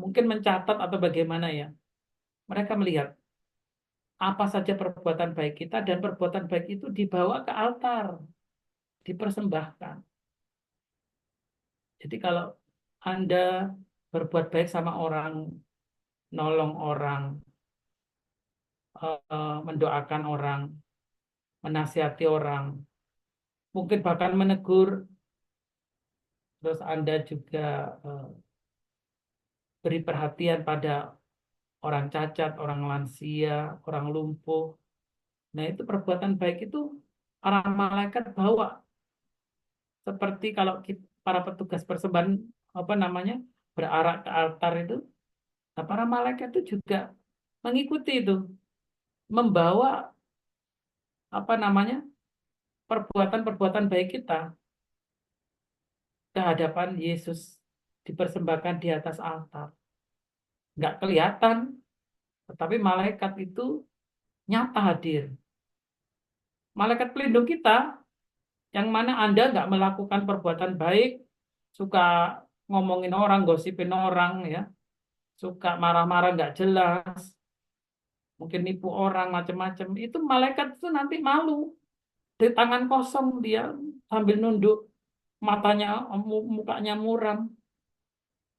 mungkin mencatat atau bagaimana, ya. Mereka melihat apa saja perbuatan baik kita dan perbuatan baik itu dibawa ke altar, dipersembahkan. Jadi kalau Anda berbuat baik sama orang, nolong orang, mendoakan orang, menasihati orang, mungkin bahkan menegur, terus Anda juga beri perhatian pada orang cacat, orang lansia, orang lumpuh. Nah, itu perbuatan baik itu para malaikat bawa. Seperti kalau para petugas persembahan, berarak ke altar itu, nah, para malaikat itu juga mengikuti itu, membawa perbuatan-perbuatan baik kita ke hadapan Yesus, dipersembahkan di atas altar. Nggak kelihatan, tetapi malaikat itu nyata hadir. Malaikat pelindung kita, yang mana Anda nggak melakukan perbuatan baik, suka ngomongin orang, gosipin orang, ya, suka marah-marah nggak jelas, mungkin nipu orang, macam-macam, itu malaikat itu nanti malu. Di tangan kosong dia sambil nunduk, matanya, mukanya muram.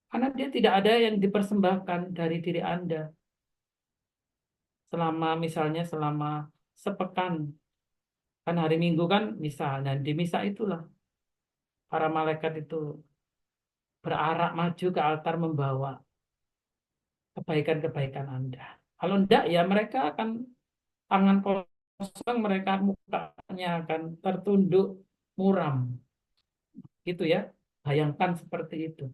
Karena dia tidak ada yang dipersembahkan dari diri Anda. Misalnya selama sepekan. Kan hari Minggu kan misa. Dan di misa itulah para malaikat itu berarak maju ke altar membawa kebaikan-kebaikan Anda. Kalau enggak, ya mereka akan tangan kosong, mereka mukanya akan tertunduk muram. Gitu, ya. Bayangkan seperti itu.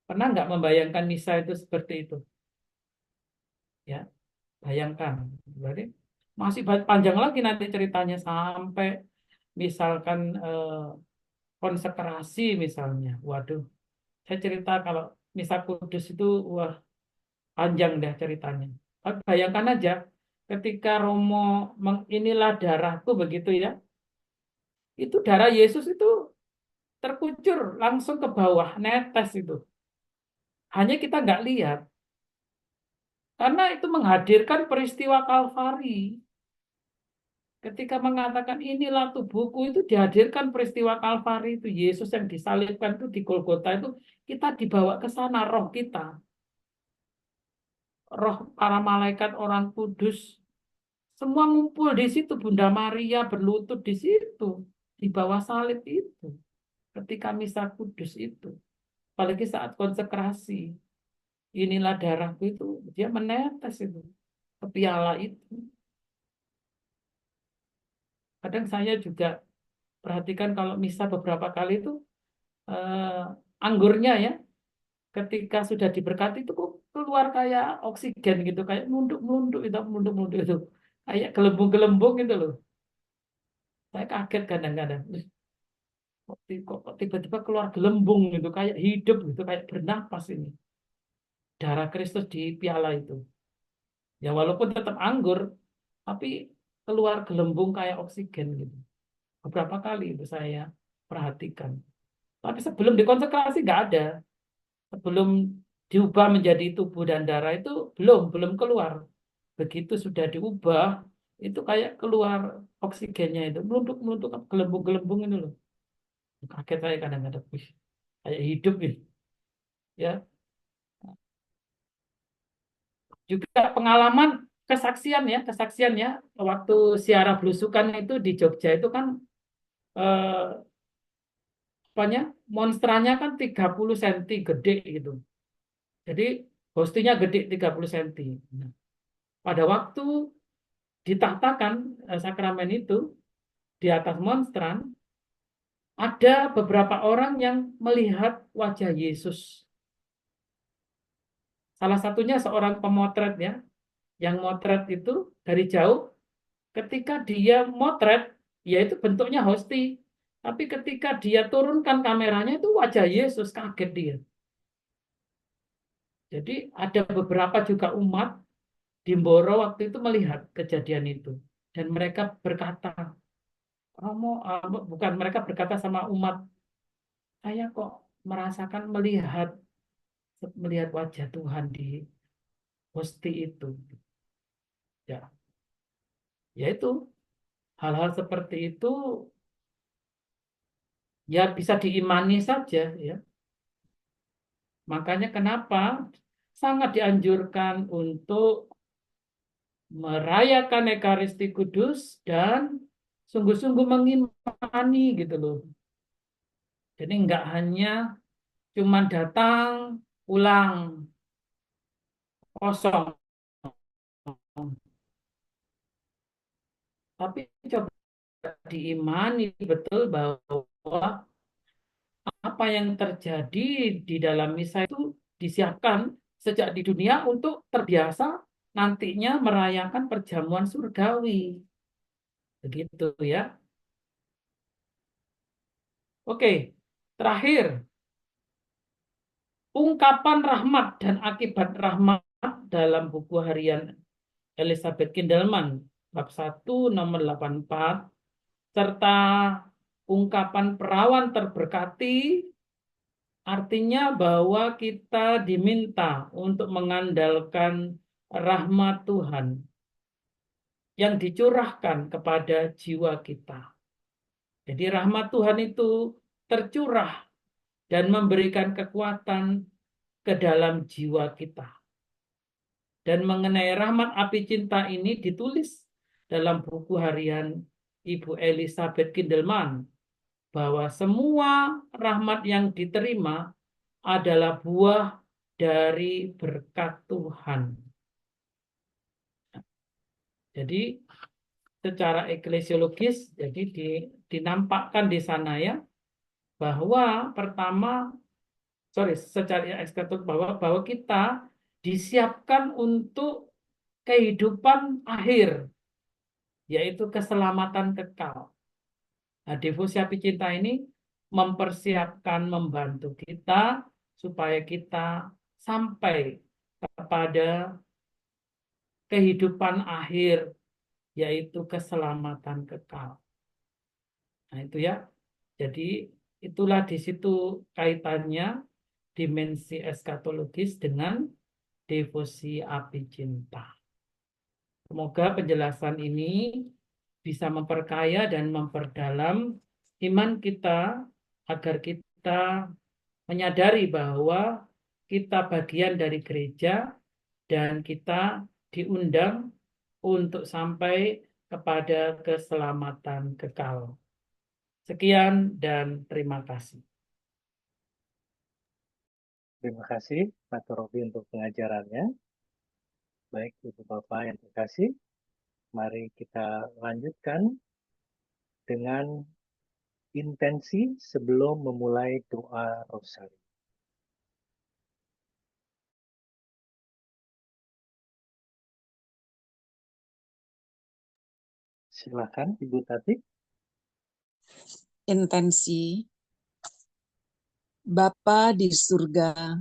Pernah nggak membayangkan misa itu seperti itu? Ya, bayangkan. Berarti masih panjang lagi nanti ceritanya sampai misalkan konsekrasi misalnya. Waduh, saya cerita kalau misa kudus itu wah panjang deh ceritanya. Tapi bayangkan aja ketika Romo inilah darahku begitu ya. Itu darah Yesus itu terkucur langsung ke bawah, netes itu. Hanya kita nggak lihat. Karena itu menghadirkan peristiwa Kalvari. Ketika mengatakan inilah tubuhku itu dihadirkan peristiwa Kalvari itu. Yesus yang disalibkan itu di Golgota itu kita dibawa ke sana roh kita. Roh para malaikat orang kudus. Semua ngumpul di situ. Bunda Maria berlutut di situ. Di bawah salib itu. Ketika misa kudus itu. Apalagi saat konsekrasi. Inilah darahku itu. Dia menetes itu. Ke piala itu. Kadang saya juga perhatikan kalau misa beberapa kali itu anggurnya ya, ketika sudah diberkati itu kok keluar kayak oksigen gitu, kayak nunduk-nunduk itu, nunduk-nunduk itu, kayak gelembung-gelembung gitu loh. Saya kaget kadang-kadang. Kok tiba-tiba keluar gelembung gitu, kayak hidup gitu, kayak bernapas ini. Darah Kristus di piala itu. Ya walaupun tetap anggur, tapi keluar gelembung kayak oksigen gitu. Beberapa kali itu saya perhatikan. Tapi sebelum dikonsekrasi nggak ada. Sebelum diubah menjadi tubuh dan darah itu belum keluar. Begitu sudah diubah, itu kayak keluar oksigennya itu. Meluntuk-meluntuk gelembung-gelembung itu loh. Kaget saya kadang-kadang. Wih, kayak hidup nih. Ya, juga pengalaman kesaksian ya. Waktu siara belusukan itu di Jogja itu kan eh, apanya? Monstranya kan 30 cm gede gitu. Jadi hostinya gede 30 cm. Nah, pada waktu ditahtakan sakramen itu di atas monstran, ada beberapa orang yang melihat wajah Yesus. Salah satunya seorang pemotret ya, yang motret itu dari jauh, ketika dia motret, yaitu bentuknya hosti. Tapi ketika dia turunkan kameranya itu wajah Yesus, kaget dia. Jadi ada beberapa juga umat di Mboro waktu itu melihat kejadian itu. Dan mereka berkata, Romo, bukan mereka berkata sama umat, saya kok merasakan melihat wajah Tuhan di hosti itu. Ya, yaitu hal-hal seperti itu ya bisa diimani saja ya. Makanya kenapa sangat dianjurkan untuk merayakan Ekaristi Kudus dan sungguh-sungguh mengimani gitu loh. Jadi nggak hanya cuman datang, pulang, kosong. Tapi coba diimani betul bahwa apa yang terjadi di dalam misa itu disiapkan sejak di dunia untuk terbiasa nantinya merayakan perjamuan surgawi. Begitu ya. Oke, terakhir, ungkapan rahmat dan akibat rahmat dalam buku harian Elizabeth Kindelman, bab 1 nomor 84, serta ungkapan perawan terberkati. Artinya bahwa kita diminta untuk mengandalkan rahmat Tuhan yang dicurahkan kepada jiwa kita. Jadi rahmat Tuhan itu tercurah dan memberikan kekuatan ke dalam jiwa kita. Dan mengenai rahmat api cinta ini ditulis dalam buku harian Ibu Elizabeth Kindelman bahwa semua rahmat yang diterima adalah buah dari berkat Tuhan. Jadi secara eklesiologis jadi dinampakkan di sana ya bahwa pertama secara ekskatologis bahwa kita disiapkan untuk kehidupan akhir, yaitu keselamatan kekal. Nah, devosi api cinta ini mempersiapkan, membantu kita supaya kita sampai kepada kehidupan akhir, yaitu keselamatan kekal. Nah, itu ya. Jadi itulah di situ kaitannya dimensi eskatologis dengan devosi api cinta. Semoga penjelasan ini bisa memperkaya dan memperdalam iman kita agar kita menyadari bahwa kita bagian dari gereja dan kita diundang untuk sampai kepada keselamatan kekal. Sekian dan terima kasih. Terima kasih Pak Robi untuk pengajarannya. Baik Ibu Bapak yang terkasih, mari kita lanjutkan dengan intensi sebelum memulai doa rosari. Silakan Ibu Tati. Intensi. Bapa di surga,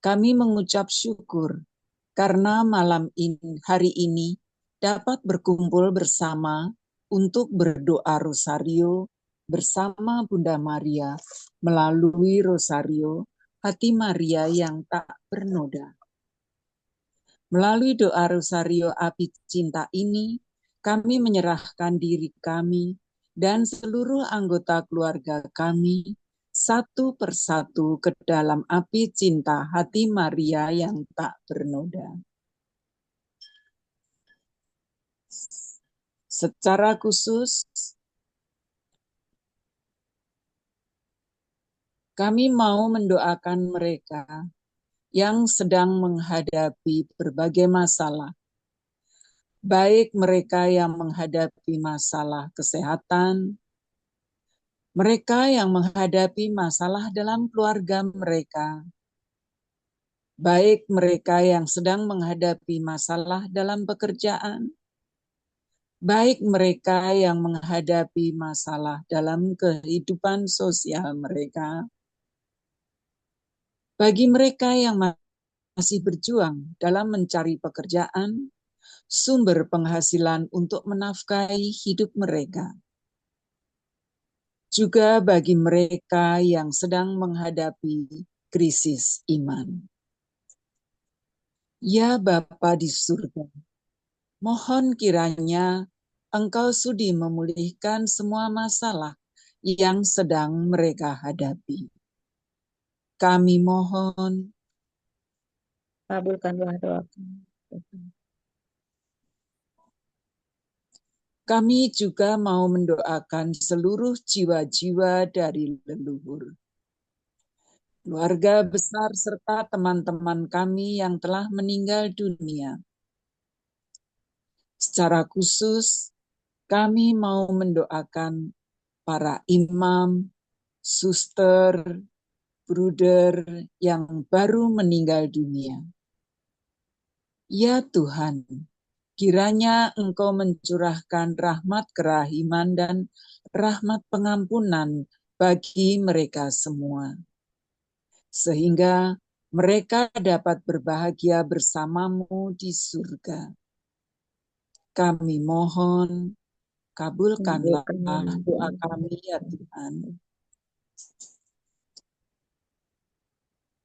kami mengucap syukur karena hari ini dapat berkumpul bersama untuk berdoa rosario bersama Bunda Maria melalui rosario Hati Maria yang tak bernoda. Melalui doa rosario api cinta ini, kami menyerahkan diri kami dan seluruh anggota keluarga kami satu persatu ke dalam api cinta hati Maria yang tak bernoda. Secara khusus, kami mau mendoakan mereka yang sedang menghadapi berbagai masalah, baik mereka yang menghadapi masalah kesehatan, mereka yang menghadapi masalah dalam keluarga mereka, baik mereka yang sedang menghadapi masalah dalam pekerjaan, baik mereka yang menghadapi masalah dalam kehidupan sosial mereka, bagi mereka yang masih berjuang dalam mencari pekerjaan, sumber penghasilan untuk menafkahi hidup mereka. Juga bagi mereka yang sedang menghadapi krisis iman. Ya Bapa di surga, mohon kiranya Engkau sudi memulihkan semua masalah yang sedang mereka hadapi. Kami mohon, Kabulkanlah doa kami. kami juga mau mendoakan seluruh jiwa-jiwa dari leluhur, keluarga besar serta teman-teman kami yang telah meninggal dunia. Secara khusus, kami mau mendoakan para imam, suster, bruder yang baru meninggal dunia. Ya Tuhan, kiranya Engkau mencurahkan rahmat kerahiman dan rahmat pengampunan bagi mereka semua, sehingga mereka dapat berbahagia bersamamu di surga. Kami mohon, kabulkanlah doa kami ya Tuhan.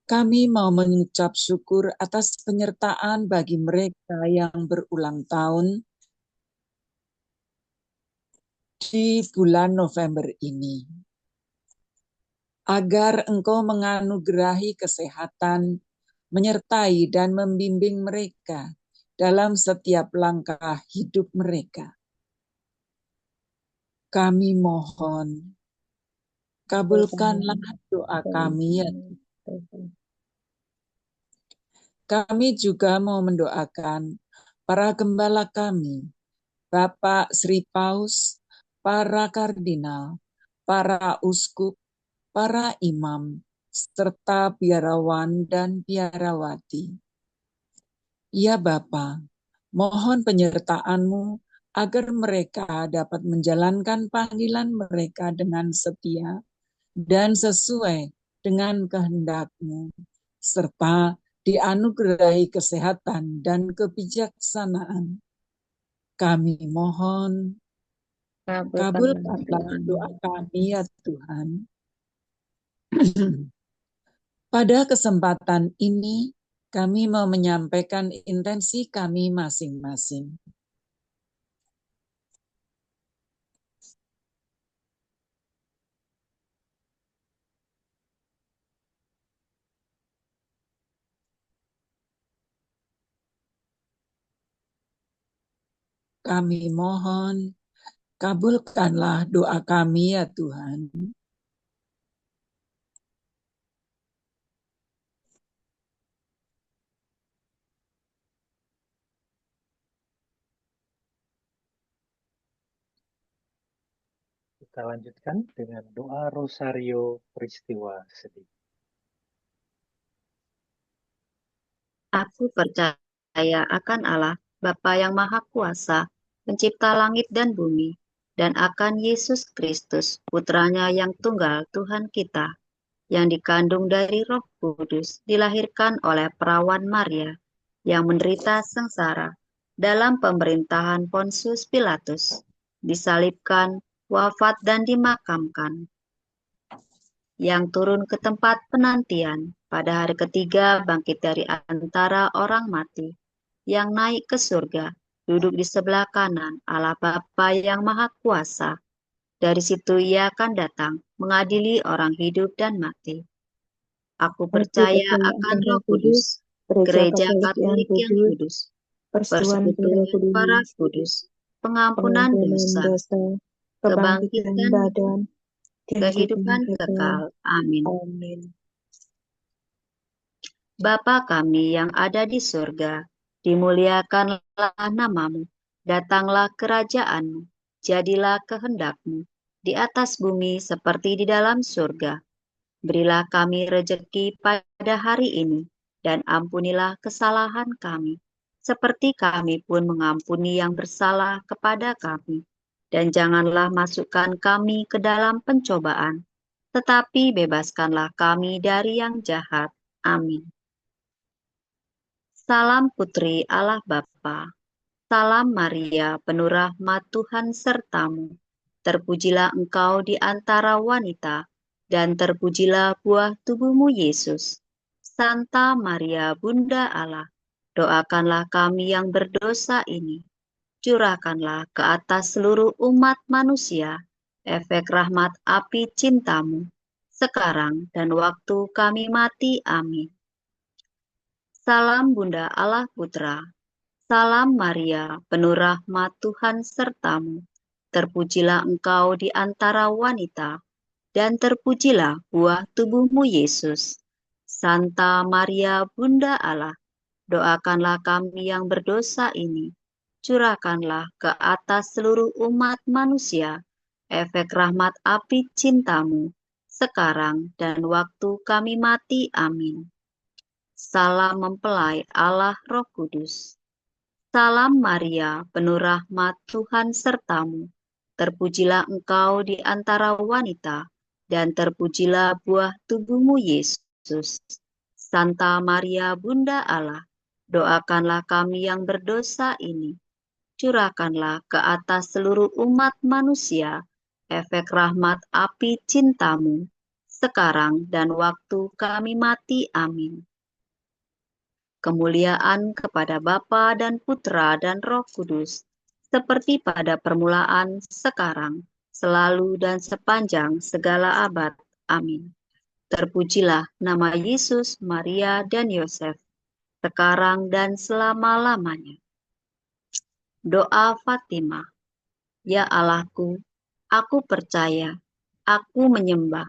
Kami mau mengucap syukur atas penyertaan bagi mereka yang berulang tahun di bulan November ini. Agar Engkau menganugerahi kesehatan, menyertai dan membimbing mereka dalam setiap langkah hidup mereka. Kami mohon, kabulkanlah doa kami ya Tuhan. Kami juga mau mendoakan para gembala kami, Bapak Sri Paus, para kardinal, para uskup, para imam, serta biarawan dan biarawati. Ya Bapa, mohon penyertaan-Mu agar mereka dapat menjalankan panggilan mereka dengan setia dan sesuai dengan kehendak-Mu, serta dianugerahi kesehatan dan kebijaksanaan. Kami mohon, kabulkanlah doa kami ya Tuhan. Pada kesempatan ini, kami mau menyampaikan intensi kami masing-masing. Kami mohon, kabulkanlah doa kami ya Tuhan. Kita lanjutkan dengan doa Rosario Peristiwa Sedih. Aku percaya akan Allah, Bapa yang Maha Kuasa, Pencipta langit dan bumi, dan akan Yesus Kristus, Putranya yang tunggal Tuhan kita, yang dikandung dari Roh Kudus, dilahirkan oleh perawan Maria, yang menderita sengsara dalam pemerintahan Pontius Pilatus, disalibkan, wafat dan dimakamkan, yang turun ke tempat penantian, pada hari ketiga bangkit dari antara orang mati, yang naik ke surga, duduk di sebelah kanan Allah Bapa yang Maha Kuasa. Dari situ ia akan datang, mengadili orang hidup dan mati. Aku percaya akan Roh Kudus, Gereja Katolik yang kudus, persekutuan para kudus, pengampunan dosa, kebangkitan badan, kehidupan kekal. Amin. Bapa kami yang ada di surga, dimuliakanlah namamu, datanglah kerajaanmu, jadilah kehendak-Mu, di atas bumi seperti di dalam surga. Berilah kami rejeki pada hari ini, dan ampunilah kesalahan kami, seperti kami pun mengampuni yang bersalah kepada kami. Dan janganlah masukkan kami ke dalam pencobaan, tetapi bebaskanlah kami dari yang jahat. Amin. Salam Putri Allah Bapa, salam Maria, penuh rahmat Tuhan sertamu. Terpujilah engkau di antara wanita, dan terpujilah buah tubuhmu Yesus. Santa Maria, Bunda Allah, doakanlah kami yang berdosa ini. Curahkanlah ke atas seluruh umat manusia efek rahmat api cintamu, sekarang dan waktu kami mati. Amin. Salam Bunda Allah Putra, salam Maria, penuh rahmat Tuhan sertamu. Terpujilah engkau di antara wanita, dan terpujilah buah tubuhmu Yesus. Santa Maria, Bunda Allah, doakanlah kami yang berdosa ini. Curahkanlah ke atas seluruh umat manusia efek rahmat api cintamu, sekarang dan waktu kami mati. Amin. Salam mempelai Allah Roh Kudus. Salam Maria, penuh rahmat Tuhan sertamu. Terpujilah engkau di antara wanita, dan terpujilah buah tubuhmu Yesus. Santa Maria, Bunda Allah, doakanlah kami yang berdosa ini. Curahkanlah ke atas seluruh umat manusia efek rahmat api cintamu, sekarang dan waktu kami mati. Amin. Kemuliaan kepada Bapa dan Putra dan Roh Kudus, seperti pada permulaan, sekarang, selalu dan sepanjang segala abad. Amin. Terpujilah nama Yesus, Maria, dan Yosef, sekarang dan selama-lamanya. Doa Fatimah. Ya Allahku, aku percaya, aku menyembah,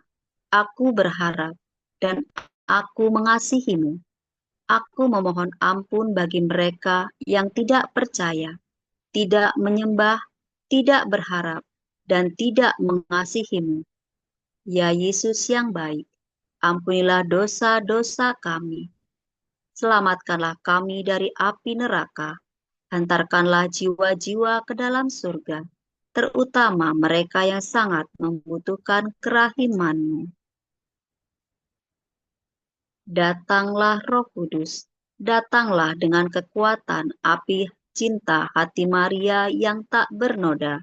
aku berharap, dan aku mengasihi-Mu. Aku memohon ampun bagi mereka yang tidak percaya, tidak menyembah, tidak berharap, dan tidak mengasihi-Mu. Ya Yesus yang baik, ampunilah dosa-dosa kami. Selamatkanlah kami dari api neraka. Hantarkanlah jiwa-jiwa ke dalam surga, terutama mereka yang sangat membutuhkan kerahiman-Mu. Datanglah Roh Kudus, datanglah dengan kekuatan api cinta hati Maria yang tak bernoda.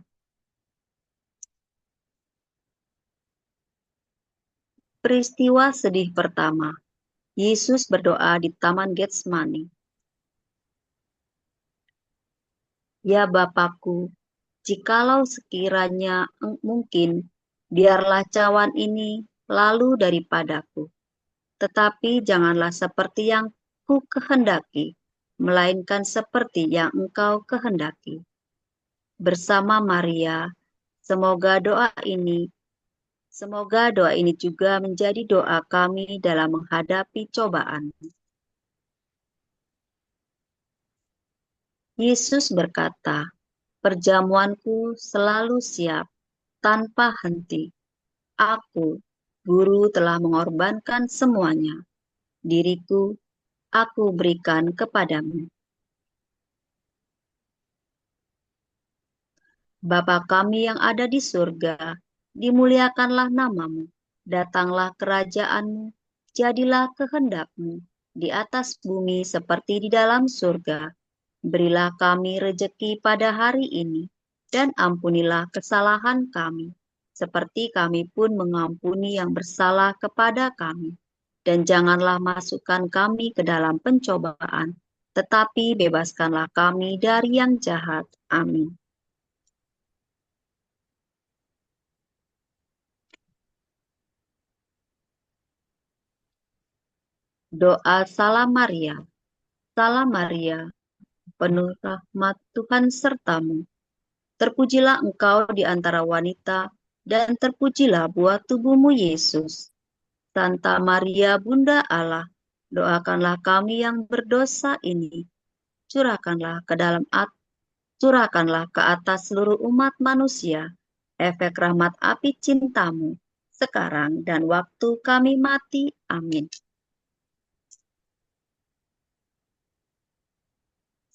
Peristiwa sedih pertama, Yesus berdoa di Taman Getsemani. Ya Bapakku, jikalau sekiranya mungkin, biarlah cawan ini lalu daripadaku. Tetapi janganlah seperti yang ku kehendaki, melainkan seperti yang Engkau kehendaki. Bersama Maria, semoga doa ini juga menjadi doa kami dalam menghadapi cobaan. Yesus berkata, perjamuanku selalu siap, tanpa henti. Aku, Guru, telah mengorbankan semuanya. Diriku, aku berikan kepadamu. Bapa kami yang ada di surga, dimuliakanlah namamu. Datanglah kerajaan-Mu, jadilah kehendak-Mu, di atas bumi seperti di dalam surga. Berilah kami rejeki pada hari ini, dan ampunilah kesalahan kami, seperti kami pun mengampuni yang bersalah kepada kami. Dan janganlah masukkan kami ke dalam pencobaan, tetapi bebaskanlah kami dari yang jahat. Amin. Doa Salam Maria. Salam Maria, penuh rahmat Tuhan sertamu. Terpujilah engkau di antara wanita, dan terpujilah buah tubuhmu Yesus. Santa Maria Bunda Allah, doakanlah kami yang berdosa ini. Curahkanlah ke atas seluruh umat manusia efek rahmat api cintamu, sekarang dan waktu kami mati. Amin.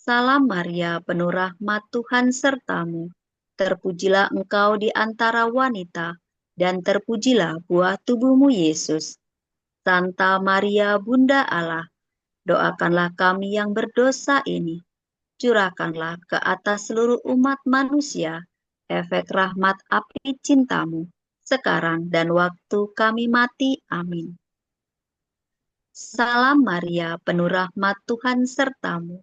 Salam Maria, penuh rahmat Tuhan sertamu. Terpujilah engkau di antara wanita, dan terpujilah buah tubuhmu Yesus. Santa Maria Bunda Allah, doakanlah kami yang berdosa ini. Curahkanlah ke atas seluruh umat manusia efek rahmat api cintamu, sekarang dan waktu kami mati. Amin. Salam Maria, penuh rahmat Tuhan sertamu.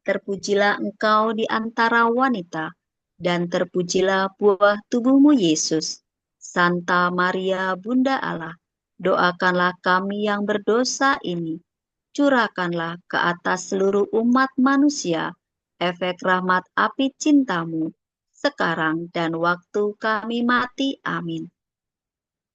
Terpujilah engkau di antara wanita, dan terpujilah buah tubuhmu Yesus. Santa Maria Bunda Allah, doakanlah kami yang berdosa ini. Curahkanlah ke atas seluruh umat manusia efek rahmat api cintamu, sekarang dan waktu kami mati. Amin.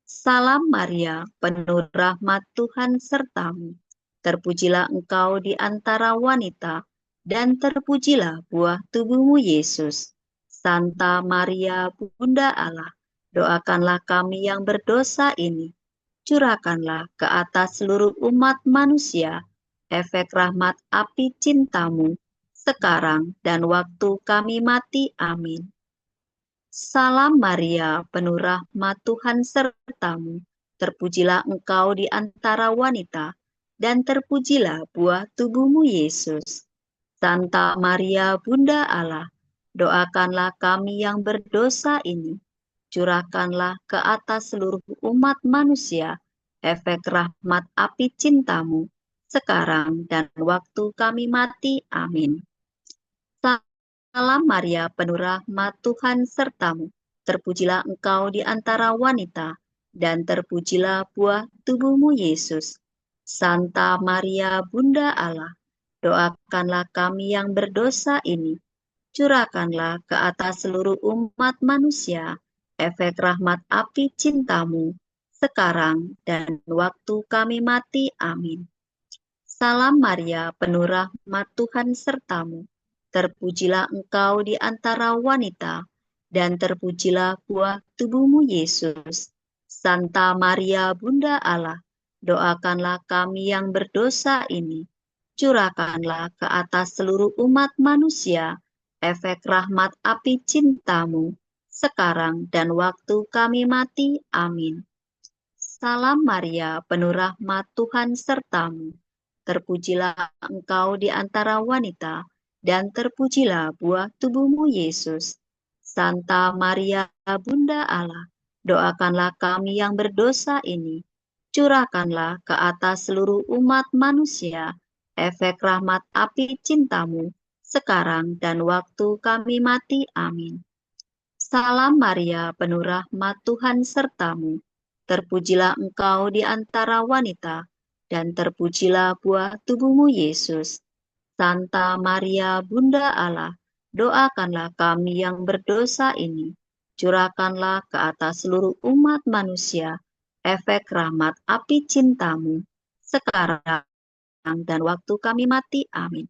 Salam Maria, penuh rahmat Tuhan sertamu. Terpujilah engkau di antara wanita, dan terpujilah buah tubuhmu Yesus. Santa Maria Bunda Allah, doakanlah kami yang berdosa ini. Curahkanlah ke atas seluruh umat manusia efek rahmat api cintamu, sekarang dan waktu kami mati. Amin. Salam Maria, penuh rahmat Tuhan sertamu. Terpujilah engkau di antara wanita, dan terpujilah buah tubuhmu Yesus. Santa Maria Bunda Allah, doakanlah kami yang berdosa ini. Curahkanlah ke atas seluruh umat manusia efek rahmat api cintamu, sekarang dan waktu kami mati. Amin. Salam Maria, penuh rahmat Tuhan sertamu. Terpujilah engkau di antara wanita, dan terpujilah buah tubuhmu Yesus. Santa Maria Bunda Allah, doakanlah kami yang berdosa ini. Curahkanlah ke atas seluruh umat manusia efek rahmat api cintamu, sekarang dan waktu kami mati. Amin. Salam Maria, penuh rahmat Tuhan sertamu. Terpujilah engkau di antara wanita, dan terpujilah buah tubuhmu Yesus. Santa Maria Bunda Allah, doakanlah kami yang berdosa ini. Curahkanlah ke atas seluruh umat manusia efek rahmat api cinta-Mu, sekarang dan waktu kami mati. Amin. Salam Maria, penuh rahmat Tuhan serta-Mu. Terpujilah Engkau di antara wanita, dan terpujilah buah tubuh-Mu, Yesus. Santa Maria, Bunda Allah, doakanlah kami yang berdosa ini. Curahkanlah ke atas seluruh umat manusia efek rahmat api cinta-Mu, sekarang dan waktu kami mati. Amin. Salam Maria, penuh rahmat Tuhan serta-Mu. Terpujilah Engkau di antara wanita, dan terpujilah buah tubuh-Mu, Yesus. Santa Maria, Bunda Allah, doakanlah kami yang berdosa ini. Curahkanlah ke atas seluruh umat manusia efek rahmat api cinta-Mu, sekarang dan waktu kami mati. Amin.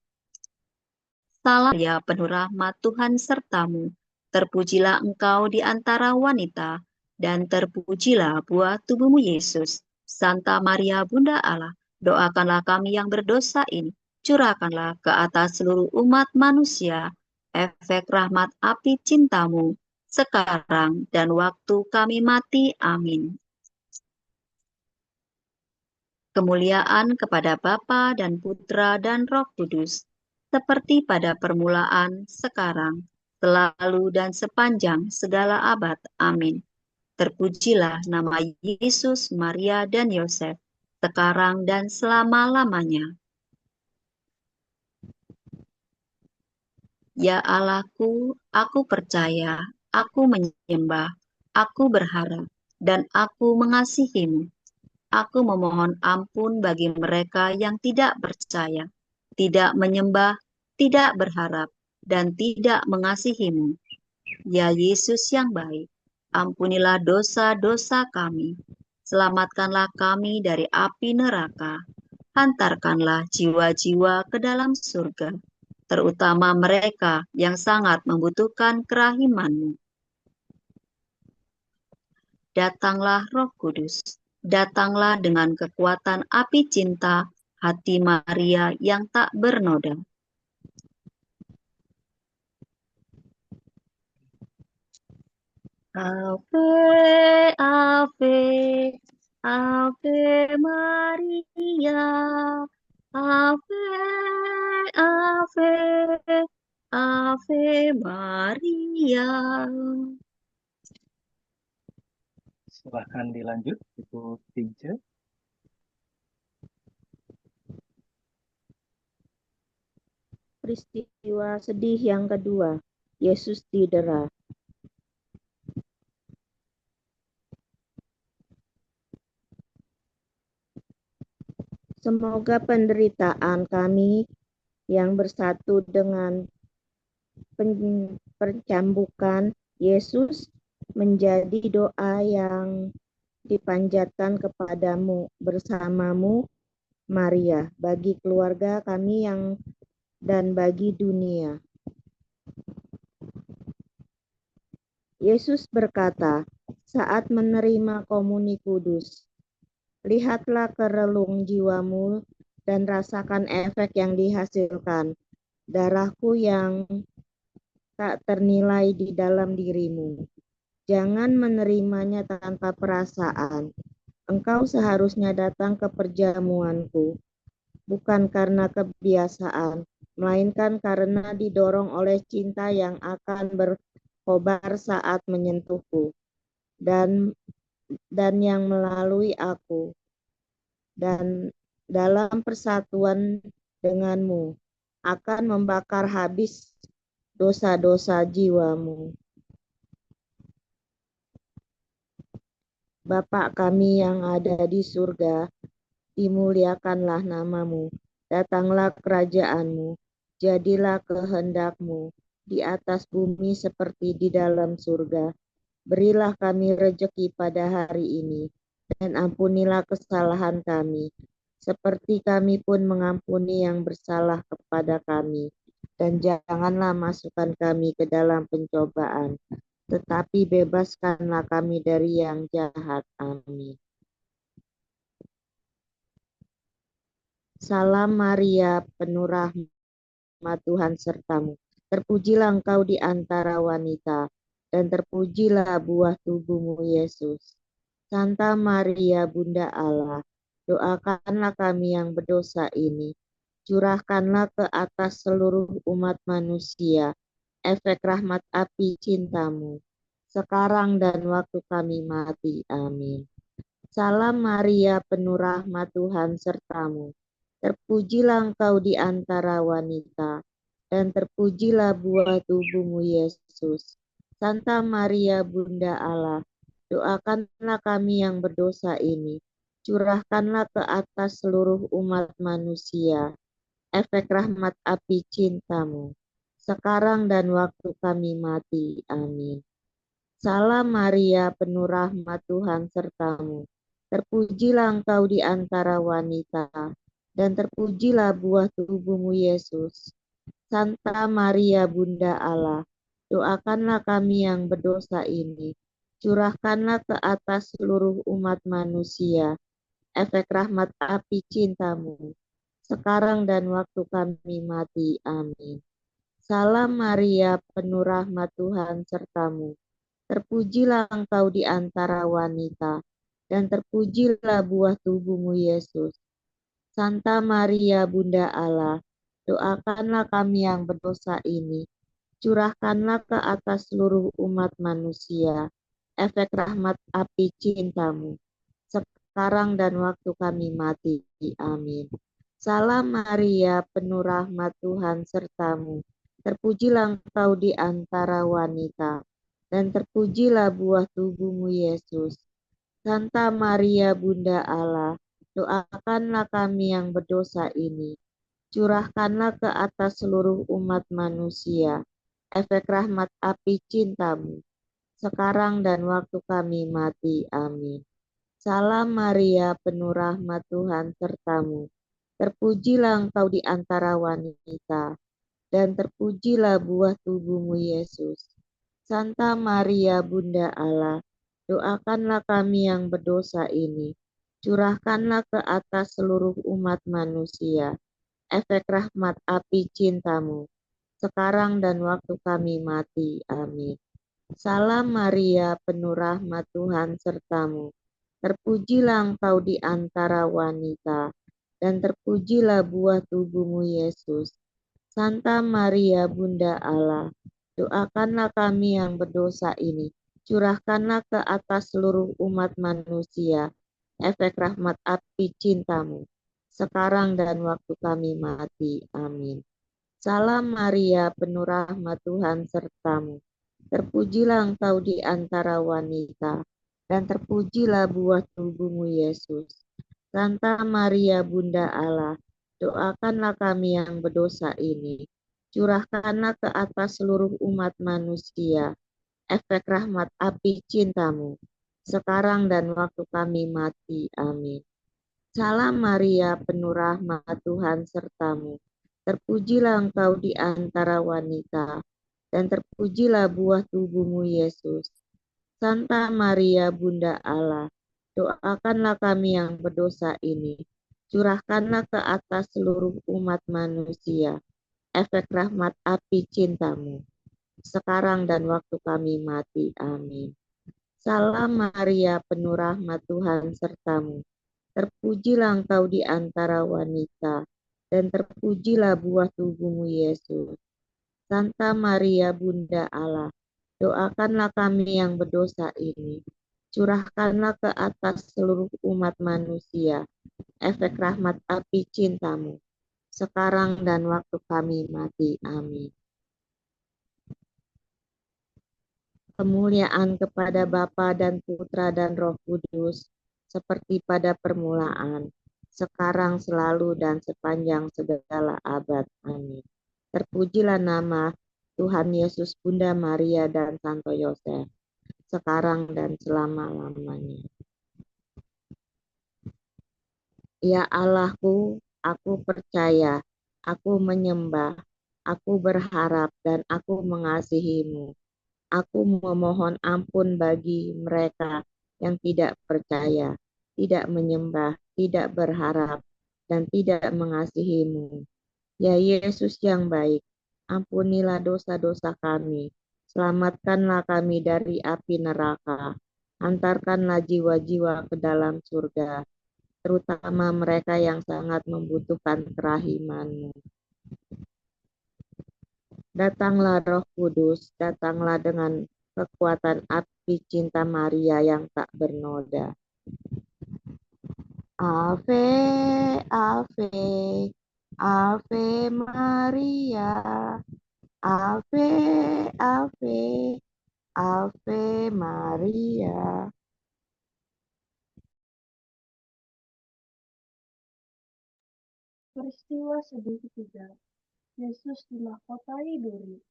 Salam Maria, penuh rahmat Tuhan serta-Mu. Terpujilah Engkau di antara wanita, dan terpujilah buah tubuh-Mu, Yesus. Santa Maria, Bunda Allah, doakanlah kami yang berdosa ini. Curahkanlah ke atas seluruh umat manusia efek rahmat api cinta-Mu, sekarang dan waktu kami mati. Amin. Kemuliaan kepada Bapa dan Putra dan Roh Kudus, seperti pada permulaan, sekarang, selalu dan sepanjang segala abad. Amin. Terpujilah nama Yesus, Maria, dan Yosef, sekarang dan selama-lamanya. Ya Allahku, aku percaya, aku menyembah, aku berharap, dan aku mengasihi-Mu. Aku memohon ampun bagi mereka yang tidak percaya, tidak menyembah, tidak berharap, dan tidak mengasihi-Mu. Ya Yesus yang baik, ampunilah dosa-dosa kami. Selamatkanlah kami dari api neraka. Hantarkanlah jiwa-jiwa ke dalam surga, terutama mereka yang sangat membutuhkan kerahiman-Mu. Datanglah Roh Kudus, datanglah dengan kekuatan api cinta hati Maria yang tak bernoda. Ave, Ave, Ave Maria, Ave, Ave, Ave Maria. Silahkan dilanjut, Ibu Tince. Peristiwa sedih yang kedua, Yesus didera. Semoga penderitaan kami yang bersatu dengan pencambukan Yesus menjadi doa yang dipanjatkan kepadamu bersamamu, Maria, bagi keluarga kami dan bagi dunia. Yesus berkata saat menerima komuni kudus, lihatlah ke relung jiwamu dan rasakan efek yang dihasilkan, darahku yang tak ternilai di dalam dirimu. Jangan menerimanya tanpa perasaan. Engkau seharusnya datang ke perjamuanku, bukan karena kebiasaan, melainkan karena didorong oleh cinta yang akan berkobar saat menyentuhku, dan yang melalui aku, dan dalam persatuan denganmu, akan membakar habis dosa-dosa jiwamu. Bapa kami yang ada di surga, dimuliakanlah namamu, datanglah kerajaanmu, jadilah kehendakmu di atas bumi seperti di dalam surga. Berilah kami rejeki pada hari ini, dan ampunilah kesalahan kami, seperti kami pun mengampuni yang bersalah kepada kami. Dan janganlah masukkan kami ke dalam pencobaan, tetapi bebaskanlah kami dari yang jahat. Amin. Salam Maria, penuh rahmat Tuhan sertamu. Terpujilah engkau di antara wanita, dan terpujilah buah tubuhmu Yesus. Santa Maria, Bunda Allah, doakanlah kami yang berdosa ini. Curahkanlah ke atas seluruh umat manusia efek rahmat api cintamu, sekarang dan waktu kami mati. Amin. Salam Maria, penuh rahmat Tuhan sertamu. Terpujilah engkau di antara wanita, dan terpujilah buah tubuhmu Yesus. Santa Maria, Bunda Allah, doakanlah kami yang berdosa ini. Curahkanlah ke atas seluruh umat manusia efek rahmat api cintamu, sekarang dan waktu kami mati. Amin. Salam Maria, penuh rahmat Tuhan sertamu. Terpujilah engkau di antara wanita, dan terpujilah buah tubuhmu Yesus. Santa Maria, Bunda Allah, doakanlah kami yang berdosa ini. Curahkanlah ke atas seluruh umat manusia efek rahmat api cintamu, sekarang dan waktu kami mati. Amin. Salam Maria, penuh rahmat Tuhan sertamu. Terpujilah engkau di antara wanita, dan terpujilah buah tubuhmu Yesus. Santa Maria, Bunda Allah, doakanlah kami yang berdosa ini. Curahkanlah ke atas seluruh umat manusia efek rahmat api cintamu, sekarang dan waktu kami mati. Amin. Salam Maria, penuh rahmat Tuhan sertamu. Terpujilah engkau di antara wanita, dan terpujilah buah tubuhmu Yesus. Santa Maria, Bunda Allah, doakanlah kami yang berdosa ini. Curahkanlah ke atas seluruh umat manusia efek rahmat api cintamu, sekarang dan waktu kami mati. Amin. Salam Maria, penuh rahmat Tuhan sertamu. Terpujilah engkau di antara wanita, dan terpujilah buah tubuhmu Yesus. Santa Maria, Bunda Allah, doakanlah kami yang berdosa ini. Curahkanlah ke atas seluruh umat manusia efek rahmat api cintamu, sekarang dan waktu kami mati. Amin. Salam Maria, penuh rahmat Tuhan sertamu. Terpujilah engkau di antara wanita, dan terpujilah buah tubuhmu Yesus. Santa Maria, Bunda Allah, doakanlah kami yang berdosa ini. Curahkanlah ke atas seluruh umat manusia efek rahmat api cintamu, sekarang dan waktu kami mati. Amin. Salam Maria, penuh rahmat Tuhan sertamu. Terpujilah engkau di antara wanita, dan terpujilah buah tubuhmu Yesus. Santa Maria, Bunda Allah, doakanlah kami yang berdosa ini. Curahkanlah ke atas seluruh umat manusia efek rahmat api cintamu, sekarang dan waktu kami mati. Amin. Salam Maria, penuh rahmat Tuhan sertamu. Terpujilah engkau di antara wanita, dan terpujilah buah tubuhmu Yesus. Santa Maria, Bunda Allah, doakanlah kami yang berdosa ini. Curahkanlah ke atas seluruh umat manusia efek rahmat api cintamu, sekarang dan waktu kami mati. Amin. Salam Maria, penuh rahmat Tuhan sertamu. Terpujilah engkau di antara wanita, dan terpujilah buah tubuhmu Yesus. Santa Maria, Bunda Allah, doakanlah kami yang berdosa ini. Curahkanlah ke atas seluruh umat manusia efek rahmat api cintamu, sekarang dan waktu kami mati. Amin. Kemuliaan kepada Bapa dan Putra dan Roh Kudus, seperti pada permulaan, sekarang, selalu, dan sepanjang segala abad. Amin. Terpujilah nama Tuhan Yesus, Bunda Maria, dan Santo Yosef, sekarang dan selama-lamanya. Ya Allahku, aku percaya, aku menyembah, aku berharap, dan aku mengasihi-Mu. Aku memohon ampun bagi mereka yang tidak percaya, tidak menyembah, tidak berharap, dan tidak mengasihimu. Ya Yesus yang baik, ampunilah dosa-dosa kami, selamatkanlah kami dari api neraka, antarkanlah jiwa-jiwa ke dalam surga, terutama mereka yang sangat membutuhkan kerahiman-Mu. Datanglah Roh Kudus, datanglah dengan kekuatan api cinta Maria yang tak bernoda. Ave, Ave, Ave Maria, Ave, Ave, Ave Maria. Peristiwa sedih ketiga, Yesus dimahkotai duri.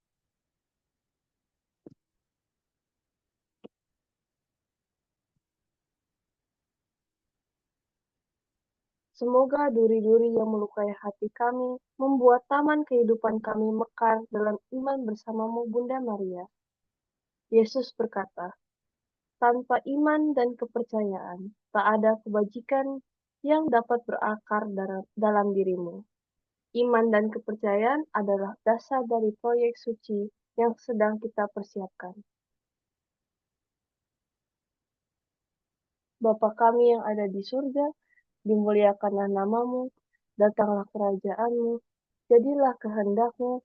Semoga duri-duri yang melukai hati kami membuat taman kehidupan kami mekar dalam iman bersamamu, Bunda Maria. Yesus berkata, tanpa iman dan kepercayaan, tak ada kebajikan yang dapat berakar dalam dirimu. Iman dan kepercayaan adalah dasar dari proyek suci yang sedang kita persiapkan. Bapa kami yang ada di surga, dimuliakanlah namamu, datanglah kerajaanmu, jadilah kehendakmu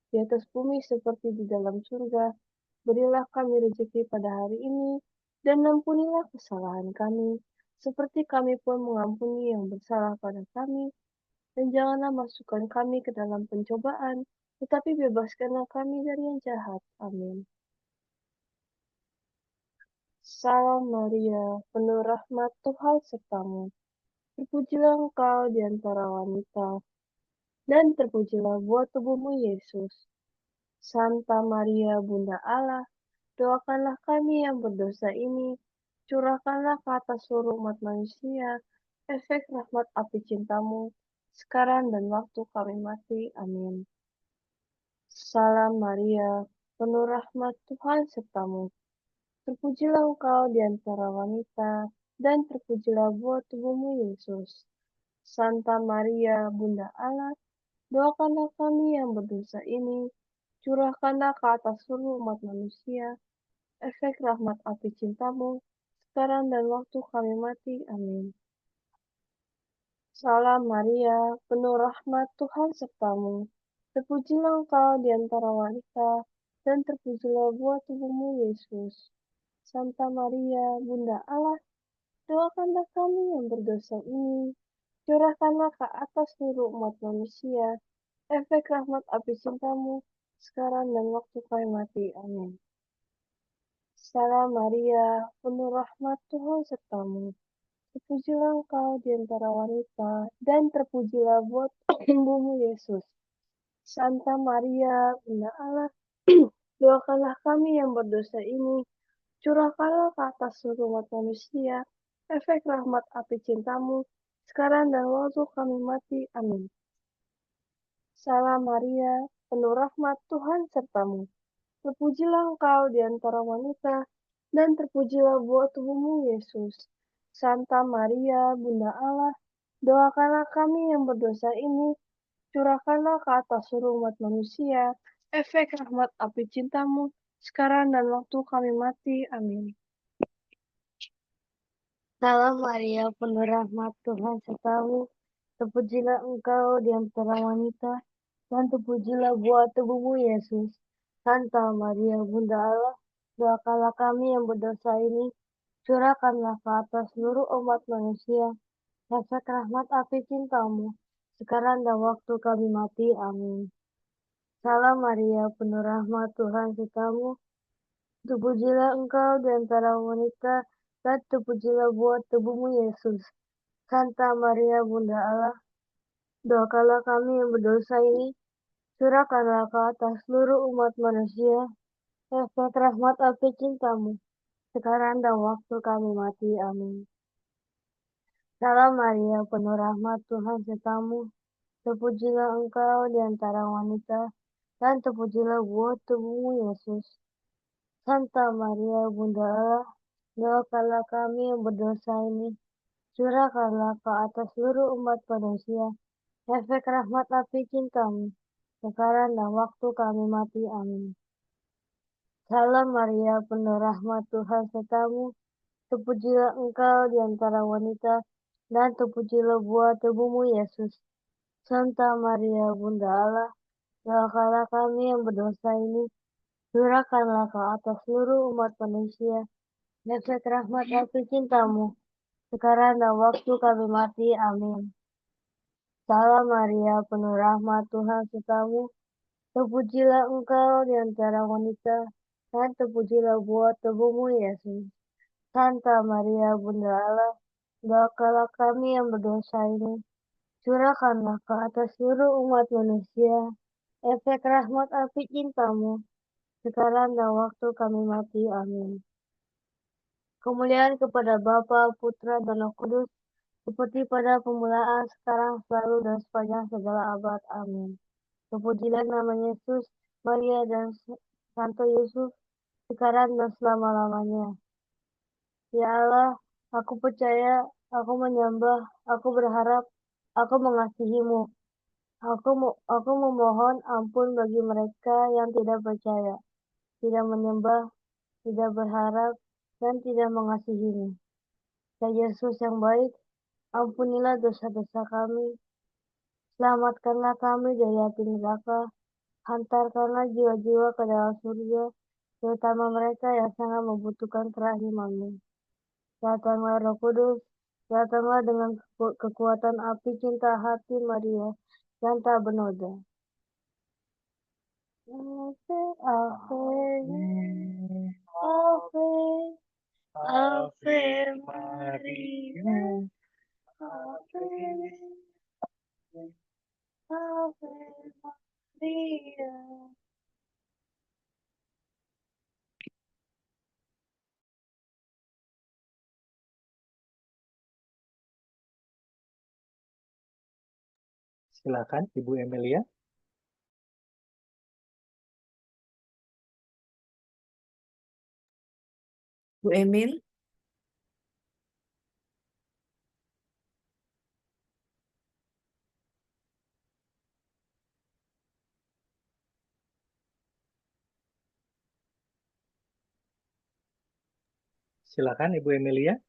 di atas bumi seperti di dalam surga. Berilah kami rezeki pada hari ini, dan ampunilah kesalahan kami, seperti kami pun mengampuni yang bersalah pada kami. Dan janganlah masukkan kami ke dalam pencobaan, tetapi bebaskanlah kami dari yang jahat. Amin. Salam Maria, penuh rahmat Tuhan sertamu. Terpujilah engkau di antara wanita, dan terpujilah buah tubuhmu Yesus. Santa Maria, Bunda Allah, doakanlah kami yang berdosa ini, curahkanlah ke atas seluruh umat manusia, efek rahmat api cintamu, sekarang dan waktu kami mati. Amin. Salam Maria, penuh rahmat Tuhan sertamu. Terpujilah engkau di antara wanita, dan terpujilah buah tubuhmu Yesus. Santa Maria, Bunda Allah, doakanlah kami yang berdosa ini, curahkanlah ke atas seluruh umat manusia, efek rahmat api cintamu, sekarang dan waktu kami mati. Amin. Salam Maria, penuh rahmat Tuhan sertamu. Terpujilah engkau di antara wanita, dan terpujilah buah tubuhmu Yesus. Santa Maria, Bunda Allah, doakanlah kami yang berdosa ini, curahkanlah ke atas seluruh umat manusia, efek rahmat api cintamu, sekarang dan waktu kami mati. Amin. Salam Maria, penuh rahmat Tuhan sertamu. Terpujilah engkau di antara wanita, dan terpujilah buah tubuhmu Yesus. Santa Maria, Bunda Allah, doakanlah kami yang berdosa ini, curahkanlah ke atas seluruh umat manusia, efek rahmat api cintamu, sekarang dan waktu kami mati. Amin. Salam Maria, penuh rahmat Tuhan sertamu. Terpujilah engkau di antara wanita, dan terpujilah buah tubuhmu Yesus. Santa Maria, Bunda Allah, doakanlah kami yang berdosa ini, curahkanlah ke atas seluruh umat manusia, efek rahmat api cintamu, sekarang dan waktu kami mati. Amin. Salam Maria, penuh rahmat Tuhan sertamu. Terpujilah engkau di antara wanita, dan terpujilah buah tubuhmu Yesus. Santa Maria, Bunda Allah, doakanlah kami yang berdosa ini, curahkanlah ke atas seluruh umat manusia, efek rahmat api cintamu, sekarang dan waktu kami mati. Amin. Salam Maria, penuh rahmat Tuhan sertamu. Terpujilah engkau di antara wanita, dan terpujilah buah tubuhmu Yesus. Santa Maria, Bunda Allah, doakanlah kami yang berdosa ini, curahkanlah ke atas seluruh umat manusia, efek rahmat api cintamu, sekarang dan waktu kami mati. Amin. Salam Maria, penuh rahmat Tuhan sertamu. Terpujilah engkau di antara wanita, dan terpujilah buah tubuhmu Yesus. Santa Maria, Bunda Allah, doakanlah kami yang berdosa ini, Curahkanlah ke atas seluruh umat manusia efek rahmat api cintamu, sekarang dan waktu kami mati. Amin. Salam Maria, penuh rahmat Tuhan sertamu, terpujilah engkau di antara wanita, dan terpujilah buah tubuhmu Yesus. Santa Maria, Bunda Allah, doakanlah kami yang berdosa ini, curahkanlah ke atas seluruh umat manusia efek rahmat api cintamu, sekarang dan waktu kami mati. Amin. Salam Maria, penuh rahmat Tuhan sertamu, terpujilah engkau di antara wanita, dan terpujilah buah tubuhmu Yesus. Santa Maria, Bunda Allah, doakanlah kami yang berdosa ini, curahkanlah ke atas seluruh umat manusia efek rahmat api cintamu, sekarang dan waktu kami mati. Amin. Kemuliaan kepada Bapa, Putra, dan Roh Kudus, seperti pada permulaan, sekarang, selalu, dan sepanjang segala abad. Amin. Terpujilah nama Yesus, Maria, dan Santo Yusuf, sekarang dan selama-lamanya. Ya Allah, aku percaya, aku menyembah, aku berharap, aku mengasihimu. Aku memohon ampun bagi mereka yang tidak percaya, tidak menyembah, tidak berharap, dan tidak mengasihimu. Ya Yesus yang baik, ampunilah dosa-dosa kami, selamatkanlah kami dari api neraka, hantarkanlah jiwa-jiwa ke dalam surga, terutama mereka yang sangat membutuhkan kerahiman-Mu. Datanglah Roh Kudus, datanglah dengan kekuatan api cinta hati Maria yang tak bernoda. Ave, Ave, Ave, Ave Maria, Ave, Ave Maria. Silakan Ibu Emilia. Bu Emil, Silakan Ibu Emilia.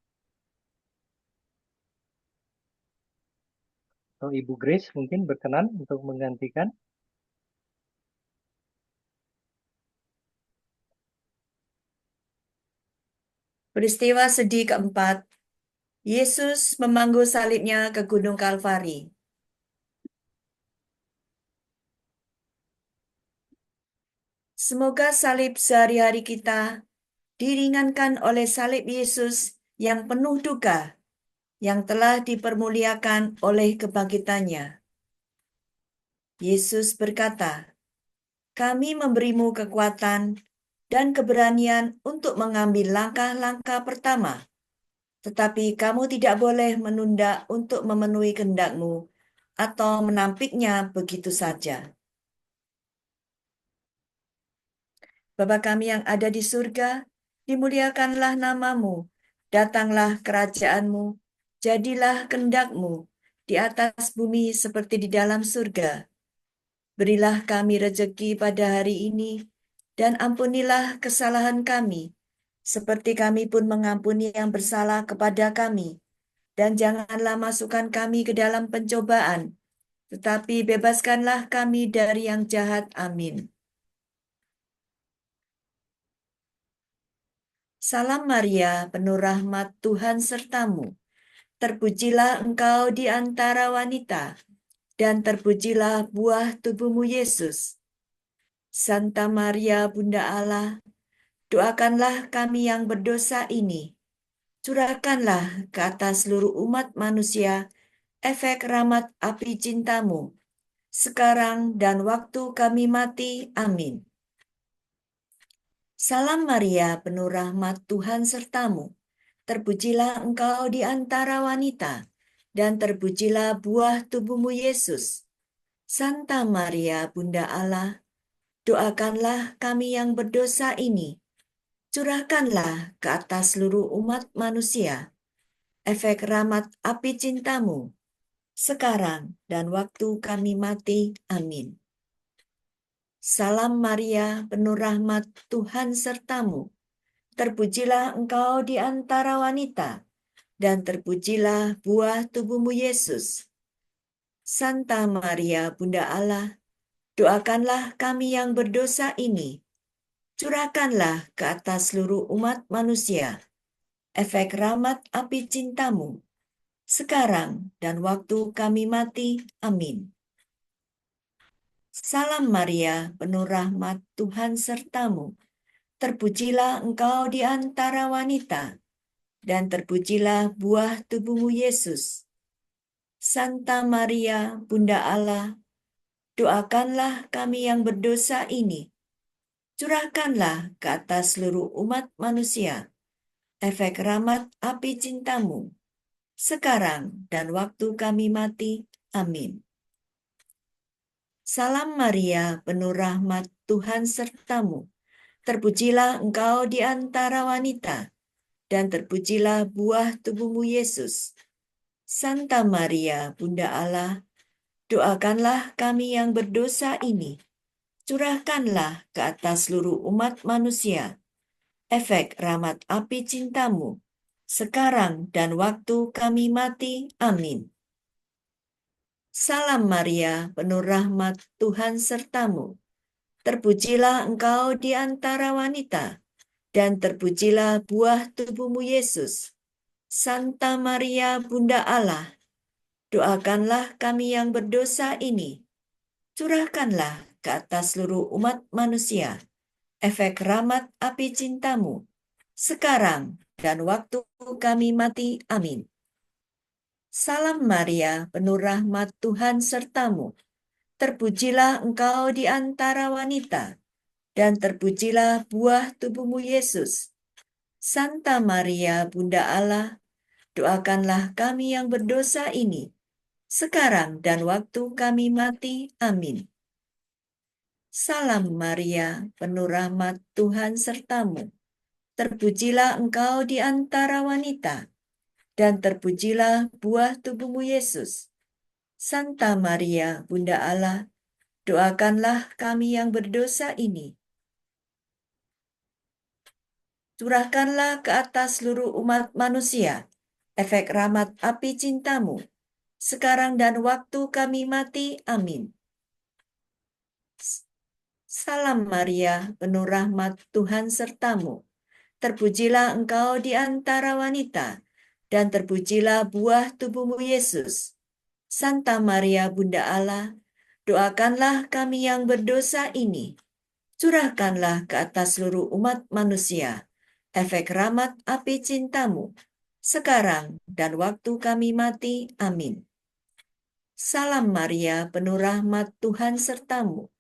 Atau Ibu Grace mungkin berkenan untuk menggantikan. peristiwa sedih keempat, Yesus memanggul salibnya ke Gunung Kalvari. Semoga salib sehari-hari kita diringankan oleh salib Yesus yang penuh duka, yang telah dipermuliakan oleh kebangkitannya. Yesus berkata, "Kami memberimu kekuatan dan keberanian untuk mengambil langkah-langkah pertama, tetapi kamu tidak boleh menunda untuk memenuhi kehendak-Mu atau menampiknya begitu saja." Bapa kami yang ada di surga, dimuliakanlah nama-Mu, datanglah kerajaan-Mu, jadilah kehendak-Mu di atas bumi seperti di dalam surga. Berilah kami rejeki pada hari ini, dan ampunilah kesalahan kami, seperti kami pun mengampuni yang bersalah kepada kami. Dan janganlah masukkan kami ke dalam pencobaan, tetapi bebaskanlah kami dari yang jahat. Amin. Salam Maria, penuh rahmat Tuhan sertamu. Terpujilah engkau di antara wanita, dan terpujilah buah tubuhmu Yesus. Santa Maria, Bunda Allah, doakanlah kami yang berdosa ini. Curahkanlah ke atas seluruh umat manusia efek rahmat api cintamu, sekarang dan waktu kami mati. Amin. Salam Maria, penuh rahmat Tuhan sertamu. Terpujilah engkau di antara wanita, dan terpujilah buah tubuhmu Yesus. Santa Maria, Bunda Allah, doakanlah kami yang berdosa ini. Curahkanlah ke atas seluruh umat manusia efek rahmat api cintamu, sekarang dan waktu kami mati. Amin. Salam Maria, penuh rahmat, Tuhan sertamu. Terpujilah engkau di antara wanita, dan terpujilah buah tubuhmu Yesus. Santa Maria, Bunda Allah, doakanlah kami yang berdosa ini. Curahkanlah ke atas seluruh umat manusia efek rahmat api cintamu, sekarang dan waktu kami mati. Amin. Salam Maria, penuh rahmat, Tuhan sertamu. Terpujilah engkau di antara wanita, dan terpujilah buah tubuhmu Yesus. Santa Maria, Bunda Allah, doakanlah kami yang berdosa ini. Curahkanlah ke atas seluruh umat manusia efek rahmat api cintamu, sekarang dan waktu kami mati. Amin. Salam Maria, penuh rahmat, Tuhan sertamu. Terpujilah engkau di antara wanita, dan terpujilah buah tubuhmu Yesus. Santa Maria, Bunda Allah, doakanlah kami yang berdosa ini. Curahkanlah ke atas seluruh umat manusia efek rahmat api cintamu, sekarang dan waktu kami mati. Amin. Salam Maria, penuh rahmat, Tuhan sertamu. Terpujilah engkau di antara wanita, dan terpujilah buah tubuhmu Yesus. Santa Maria, Bunda Allah, doakanlah kami yang berdosa ini. Curahkanlah ke atas seluruh umat manusia efek rahmat api cintamu, sekarang dan waktu kami mati. Amin. Salam Maria, penuh rahmat, Tuhan sertamu. Terpujilah engkau di antara wanita, dan terpujilah buah tubuhmu Yesus. Santa Maria, Bunda Allah, doakanlah kami yang berdosa ini, sekarang dan waktu kami mati. Amin. Salam Maria, penuh rahmat, Tuhan sertamu. Terpujilah engkau di antara wanita, dan terpujilah buah tubuhmu Yesus. Santa Maria, Bunda Allah, doakanlah kami yang berdosa ini. Curahkanlah ke atas seluruh umat manusia efek rahmat api cintamu, sekarang dan waktu kami mati. Amin. Salam Maria, penuh rahmat, Tuhan sertamu. Terpujilah engkau di antara wanita, dan terpujilah buah tubuhmu Yesus. Santa Maria, Bunda Allah, doakanlah kami yang berdosa ini. Curahkanlah ke atas seluruh umat manusia efek rahmat api cintamu, sekarang dan waktu kami mati. Amin. Salam Maria, penuh rahmat, Tuhan sertamu.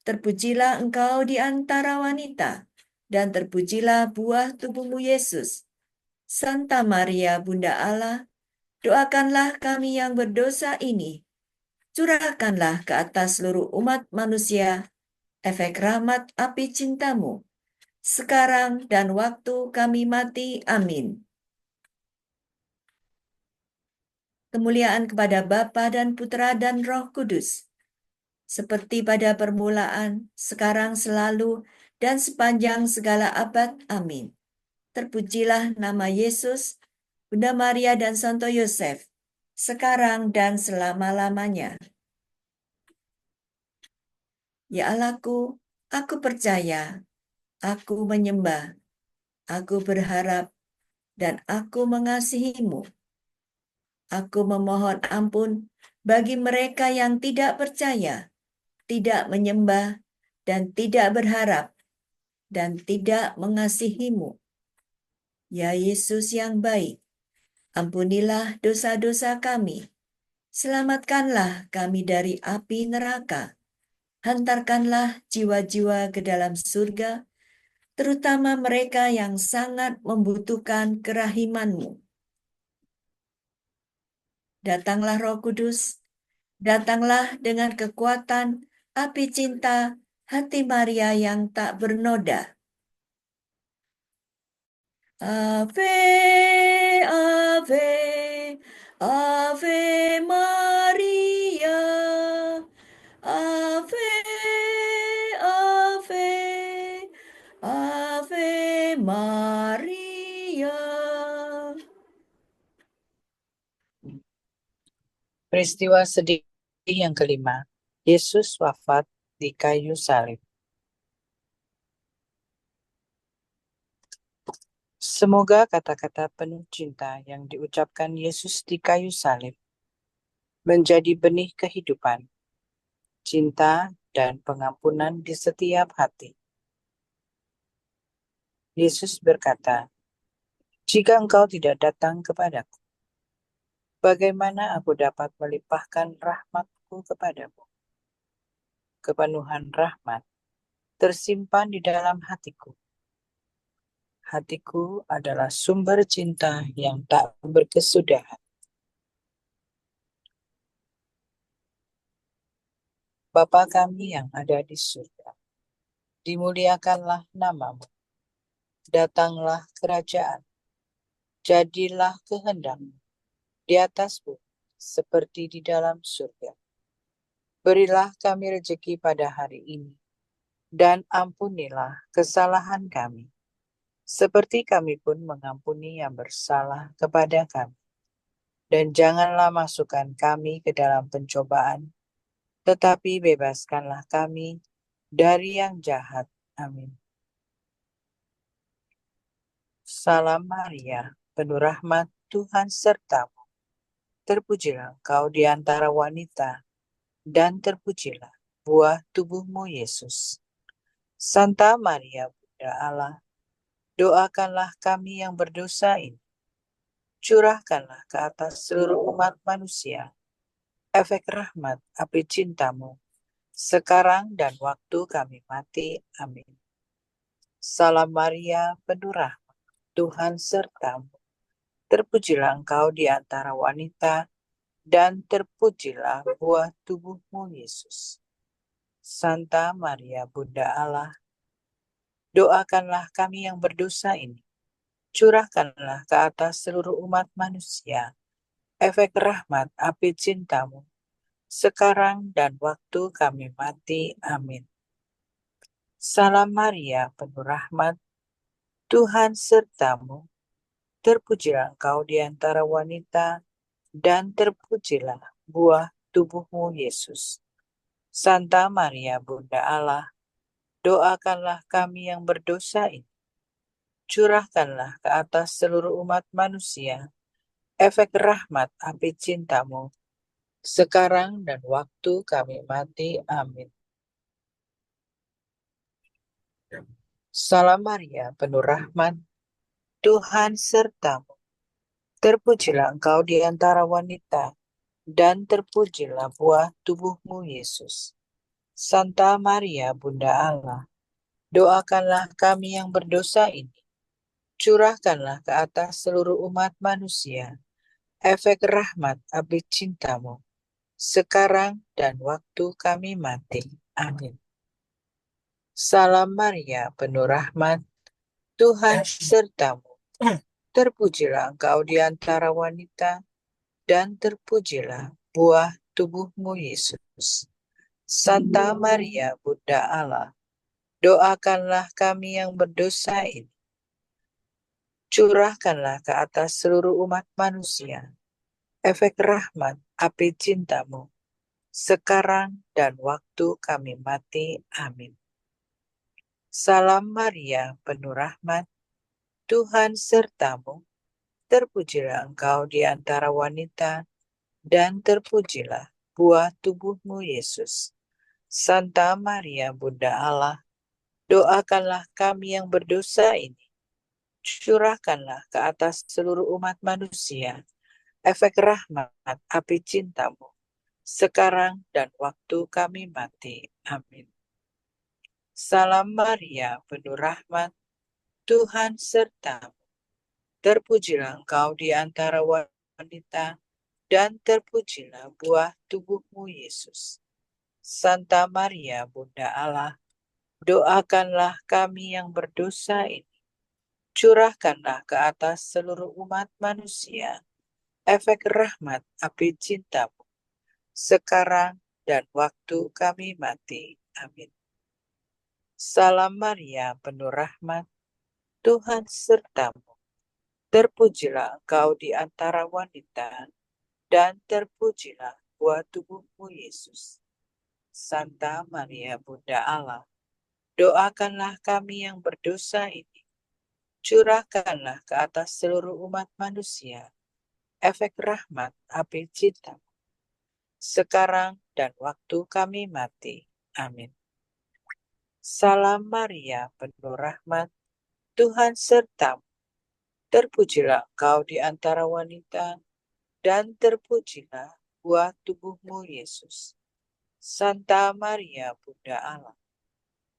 Terpujilah engkau di antara wanita, dan terpujilah buah tubuhmu Yesus. Santa Maria, Bunda Allah, doakanlah kami yang berdosa ini. Curahkanlah ke atas seluruh umat manusia efek rahmat api cintamu, sekarang dan waktu kami mati. Amin. Kemuliaan kepada Bapa dan Putra dan Roh Kudus, seperti pada permulaan, sekarang, selalu, dan sepanjang segala abad. Amin. Terpujilah nama Yesus, Bunda Maria dan Santo Yosef, sekarang dan selama-lamanya. Ya Allahku, aku percaya, aku menyembah, aku berharap, dan aku mengasihi-Mu. Aku memohon ampun bagi mereka yang tidak percaya, tidak menyembah, dan tidak berharap, dan tidak mengasihi-Mu. Ya Yesus yang baik, ampunilah dosa-dosa kami. Selamatkanlah kami dari api neraka. Hantarkanlah jiwa-jiwa ke dalam surga, terutama mereka yang sangat membutuhkan kerahiman-Mu. Datanglah Roh Kudus, datanglah dengan kekuatan api cinta hati Maria yang tak bernoda. Ave, Ave, Ave Maria, Ave, Ave, Ave Maria. Peristiwa sedih yang kelima, Yesus wafat di kayu salib. Semoga kata-kata penuh cinta yang diucapkan Yesus di kayu salib menjadi benih kehidupan, cinta, dan pengampunan di setiap hati. Yesus berkata, "Jika engkau tidak datang kepadaku, bagaimana aku dapat melimpahkan rahmatku kepadamu?" Kepenuhan rahmat tersimpan di dalam hatiku. Hatiku adalah sumber cinta yang tak berkesudahan. Bapa kami yang ada di surga, dimuliakanlah namamu. Datanglah kerajaan, jadilah kehendakmu di atas bumi seperti di dalam surga. Berilah kami rezeki pada hari ini, dan ampunilah kesalahan kami, seperti kami pun mengampuni yang bersalah kepada kami. Dan janganlah masukkan kami ke dalam pencobaan, tetapi bebaskanlah kami dari yang jahat. Amin. Salam Maria, penuh rahmat, Tuhan sertamu. Terpujilah engkau di antara wanita, dan terpujilah buah tubuhmu Yesus. Santa Maria, Bunda Allah, doakanlah kami yang berdosa ini. Curahkanlah ke atas seluruh umat manusia efek rahmat api cintamu, sekarang dan waktu kami mati. Amin. Salam Maria, penuh rahmat, Tuhan sertamu. Terpujilah engkau di antara wanita, dan terpujilah buah tubuhmu Yesus. Santa Maria, Bunda Allah, doakanlah kami yang berdosa ini. Curahkanlah ke atas seluruh umat manusia efek rahmat api cintamu, sekarang dan waktu kami mati. Amin. Salam Maria, penuh rahmat, Tuhan sertamu. Terpujilah engkau di antara wanita, dan terpujilah buah tubuhmu Yesus. Santa Maria, Bunda Allah, doakanlah kami yang berdosa ini. Curahkanlah ke atas seluruh umat manusia efek rahmat api cintamu, sekarang dan waktu kami mati. Amin. Salam Maria, penuh rahmat, Tuhan sertamu. Terpujilah engkau di antara wanita, dan terpujilah buah tubuhmu Yesus. Santa Maria, Bunda Allah, doakanlah kami yang berdosa ini. Curahkanlah ke atas seluruh umat manusia efek rahmat api cintamu, sekarang dan waktu kami mati. Amin. Salam Maria, penuh rahmat, Tuhan sertamu. Terpujilah engkau di antara wanita, dan terpujilah buah tubuhmu Yesus. Santa Maria, Bunda Allah, doakanlah kami yang berdosa ini. Curahkanlah ke atas seluruh umat manusia efek rahmat api cintamu, sekarang dan waktu kami mati. Amin. Salam Maria, penuh rahmat, Tuhan sertamu. Terpujilah engkau di antara wanita, dan terpujilah buah tubuhmu Yesus. Santa Maria, Bunda Allah, doakanlah kami yang berdosa ini. Curahkanlah ke atas seluruh umat manusia efek rahmat api cintamu, sekarang dan waktu kami mati. Amin. Salam Maria, penuh rahmat, Tuhan sertamu. Terpujilah engkau di antara wanita, dan terpujilah buah tubuhmu Yesus. Santa Maria, Bunda Allah, doakanlah kami yang berdosa ini. Curahkanlah ke atas seluruh umat manusia efek rahmat api cintamu, sekarang dan waktu kami mati. Amin. Salam Maria, penuh rahmat, Tuhan sertamu. Terpujilah engkau di antara wanita, dan terpujilah buah tubuhmu, Yesus. Santa Maria, Bunda Allah, doakanlah kami yang berdosa ini. Curahkanlah ke atas seluruh umat manusia efek rahmat api cinta, sekarang dan waktu kami mati. Amin. Salam Maria, penuh rahmat, Tuhan sertamu. Terpujilah engkau di antara wanita, dan terpujilah buah tubuhmu, Yesus. Santa Maria, Bunda Allah,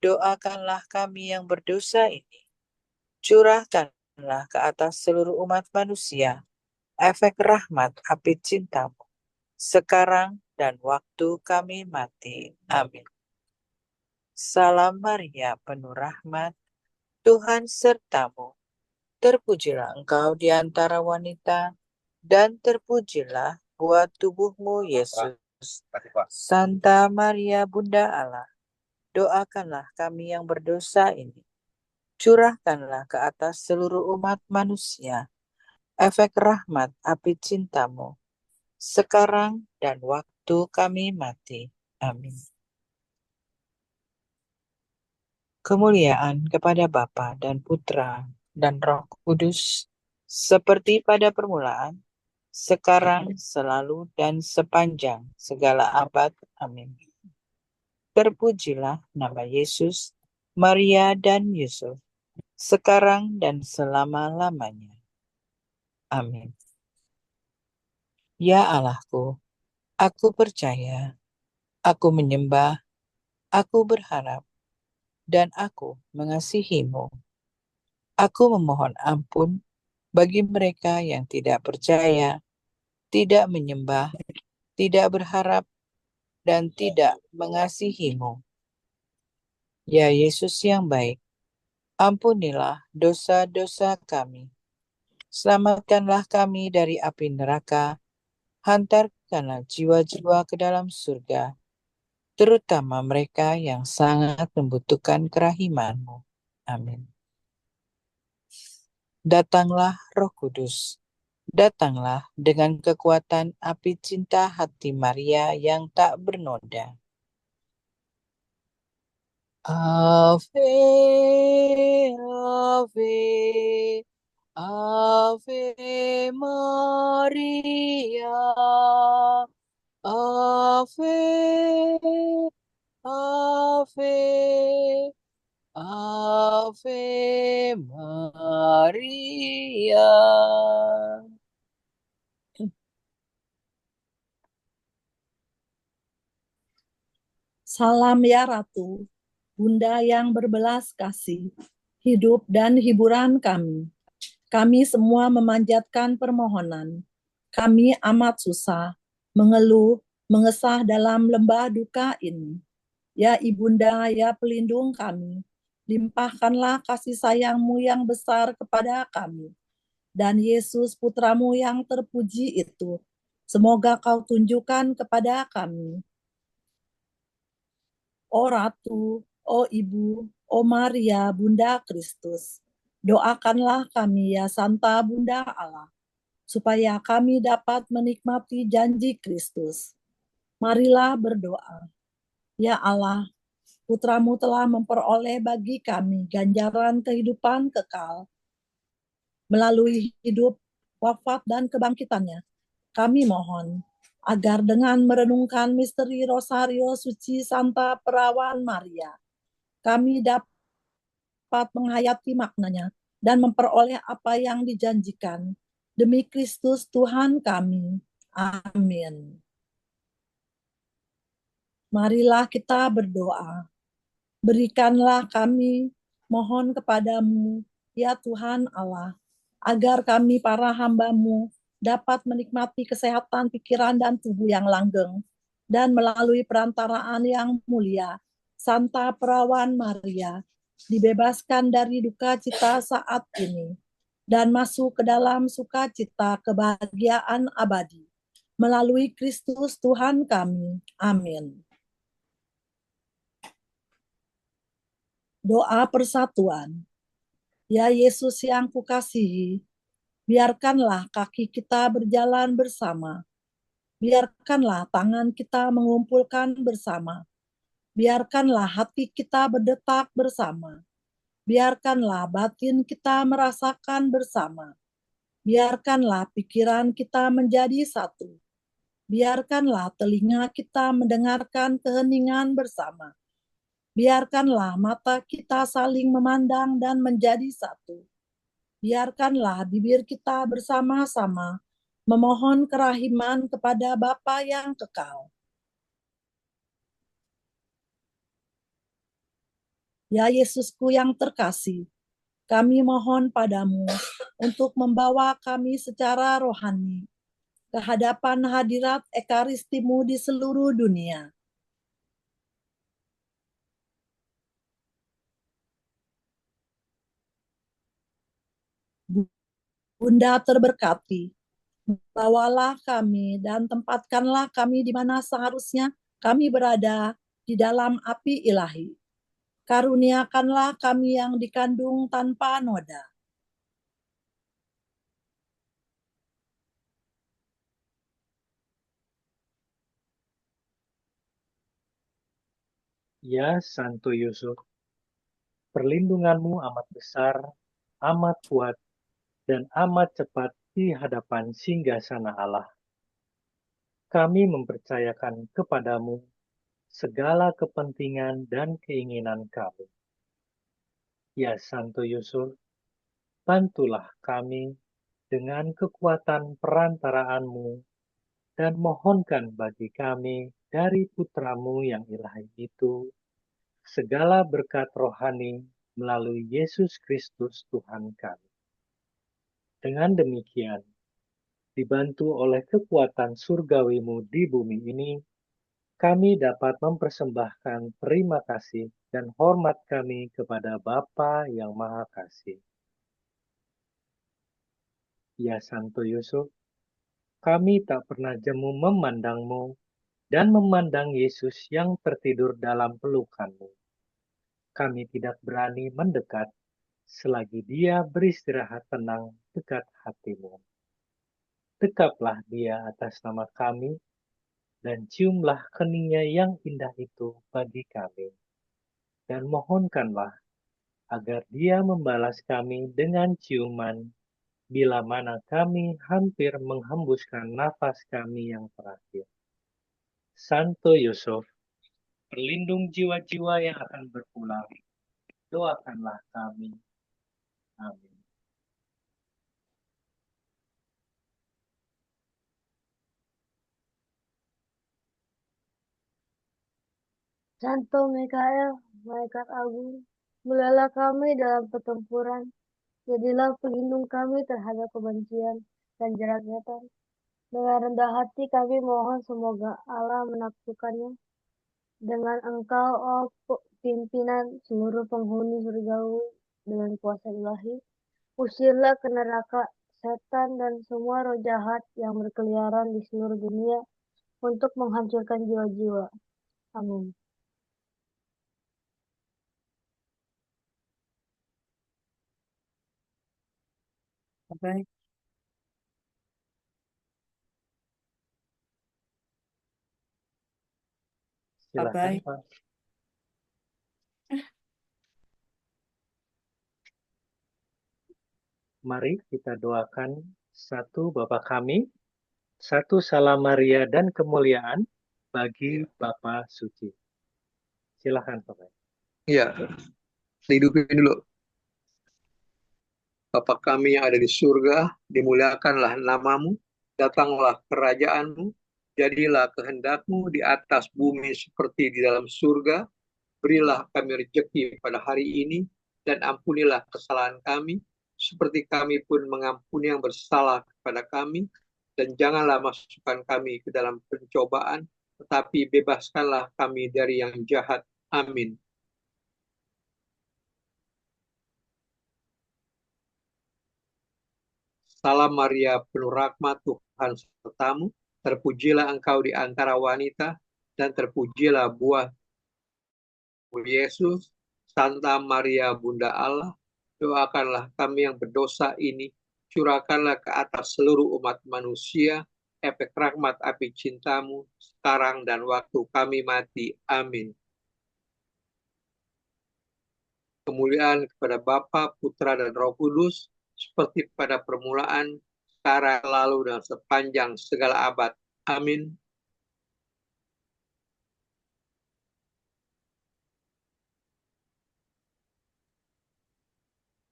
doakanlah kami yang berdosa ini. Curahkanlah ke atas seluruh umat manusia efek rahmat api cintamu, sekarang dan waktu kami mati. Amin. Salam Maria, penuh rahmat, Tuhan sertamu. Terpujilah engkau di antara wanita, dan terpujilah buah tubuhmu, Yesus. Santa Maria, Bunda Allah, doakanlah kami yang berdosa ini. Curahkanlah ke atas seluruh umat manusia efek rahmat api cintamu, sekarang dan waktu kami mati. Amin. Kemuliaan kepada Bapa dan Putra dan Roh Kudus, seperti pada permulaan, sekarang, selalu, dan sepanjang segala abad. Amin. Terpujilah nama Yesus, Maria, dan Yusuf, sekarang dan selama-lamanya. Amin. Ya Allahku, aku percaya, aku menyembah, aku berharap, dan aku mengasihi-Mu. Aku memohon ampun bagi mereka yang tidak percaya, tidak menyembah, tidak berharap, dan tidak mengasihi-Mu. Ya Yesus yang baik, ampunilah dosa-dosa kami. Selamatkanlah kami dari api neraka, hantarkanlah jiwa-jiwa ke dalam surga, terutama mereka yang sangat membutuhkan kerahiman-Mu. Amin. Datanglah Roh Kudus, datanglah dengan kekuatan api cinta hati Maria yang tak bernoda. Ave, Ave, Ave Maria, Ave, Ave, Ave Maria. Salam ya Ratu, Bunda yang berbelas kasih, hidup dan hiburan kami. Kami semua memanjatkan permohonan. Kami amat susah, mengeluh, mengesah dalam lembah duka ini. Ya Ibunda, ya pelindung kami, limpahkanlah kasih sayang-Mu yang besar kepada kami. Dan Yesus Putramu yang terpuji itu, semoga Kau tunjukkan kepada kami. O Ratu, O Ibu, O Maria, Bunda Kristus, doakanlah kami ya Santa Bunda Allah, supaya kami dapat menikmati janji Kristus. Marilah berdoa. Ya Allah, Putramu telah memperoleh bagi kami ganjaran kehidupan kekal. Melalui hidup, wafat, dan kebangkitannya, kami mohon agar dengan merenungkan misteri Rosario Suci Santa Perawan Maria, kami dapat menghayati maknanya dan memperoleh apa yang dijanjikan. Demi Kristus Tuhan kami. Amin. Marilah kita berdoa. Berikanlah kami, mohon kepadamu, ya Tuhan Allah, agar kami para hamba-Mu dapat menikmati kesehatan pikiran dan tubuh yang langgeng, dan melalui perantaraan yang mulia, Santa Perawan Maria, dibebaskan dari duka cita saat ini, dan masuk ke dalam sukacita kebahagiaan abadi. Melalui Kristus Tuhan kami. Amin. Doa persatuan. Ya Yesus yang kukasihi, biarkanlah kaki kita berjalan bersama. Biarkanlah tangan kita mengumpulkan bersama. Biarkanlah hati kita berdetak bersama. Biarkanlah batin kita merasakan bersama. Biarkanlah pikiran kita menjadi satu. Biarkanlah telinga kita mendengarkan keheningan bersama. Biarkanlah mata kita saling memandang dan menjadi satu. Biarkanlah bibir kita bersama-sama memohon kerahiman kepada Bapa yang kekal. Ya Yesusku yang terkasih, kami mohon padamu untuk membawa kami secara rohani ke hadapan hadirat Ekaristimu di seluruh dunia. Bunda terberkati, bawalah kami dan tempatkanlah kami di mana seharusnya kami berada di dalam api ilahi. Karuniakanlah kami yang dikandung tanpa noda. Ya Santo Yusuf, perlindunganmu amat besar, amat kuat, dan amat cepat di hadapan singgasana Allah. Kami mempercayakan kepadamu segala kepentingan dan keinginan kami. Ya Santo Yusuf, bantulah kami dengan kekuatan perantaraanmu dan mohonkan bagi kami dari putramu yang ilahi itu segala berkat rohani melalui Yesus Kristus Tuhan kami. Dengan demikian, dibantu oleh kekuatan surgawimu di bumi ini, kami dapat mempersembahkan terima kasih dan hormat kami kepada Bapa yang Maha Kasih. Ya Santo Yusuf, kami tak pernah jemu memandangmu dan memandang Yesus yang tertidur dalam pelukanmu. Kami tidak berani mendekat selagi dia beristirahat tenang dekat hatimu. Dekaplah dia atas nama kami, dan ciumlah keningnya yang indah itu bagi kami. Dan mohonkanlah agar dia membalas kami dengan ciuman, bila mana kami hampir menghembuskan nafas kami yang terakhir. Santo Yusuf, perlindung jiwa-jiwa yang akan berpulang, doakanlah kami. Amin. Santo Mikael, malaikat agung, belalah kami dalam pertempuran. Jadilah pelindung kami terhadap kebencian dan jerat setan. Dengan rendah hati kami mohon semoga Allah menaklukkannya. Dengan Engkau, oh pimpinan seluruh penghuni surgawi dengan kuasa ilahi, usirlah ke neraka setan dan semua roh jahat yang berkeliaran di seluruh dunia untuk menghancurkan jiwa-jiwa. Amin. Baik. Silakan, Baik. Pak. Mari kita doakan satu Bapa kami, satu Salam Maria dan kemuliaan bagi Bapa Suci. Silakan, Pak. Iya, dihidupin dulu. Bapa kami yang ada di surga, dimuliakanlah namamu, datanglah kerajaanmu, jadilah kehendakmu di atas bumi seperti di dalam surga. Berilah kami rezeki pada hari ini, dan ampunilah kesalahan kami, seperti kami pun mengampuni yang bersalah kepada kami, dan janganlah masukkan kami ke dalam pencobaan, tetapi bebaskanlah kami dari yang jahat. Amin. Salam Maria, penuh rahmat, Tuhan sertamu. Terpujilah engkau di antara wanita, dan terpujilah buah Yesus. Santa Maria, Bunda Allah, doakanlah kami yang berdosa ini, curahkanlah ke atas seluruh umat manusia, efek rahmat api cintamu, sekarang dan waktu kami mati. Amin. Kemuliaan kepada Bapa, Putra, dan Roh Kudus, seperti pada permulaan, sekarang, lalu, dan sepanjang segala abad. Amin.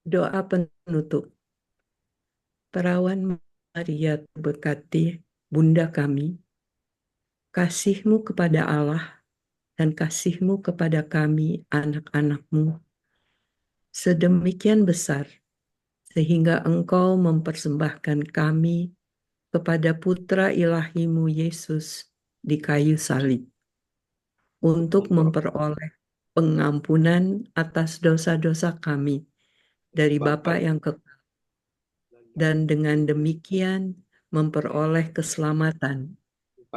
Doa penutup. Perawan Maria berkati, Bunda kami, kasih-Mu kepada Allah dan kasih-Mu kepada kami, anak-anak-Mu, sedemikian besar, sehingga Engkau mempersembahkan kami kepada Putra Ilahi-Mu Yesus di kayu salib, untuk memperoleh pengampunan atas dosa-dosa kami dari Bapa yang kekal, dan dengan demikian memperoleh keselamatan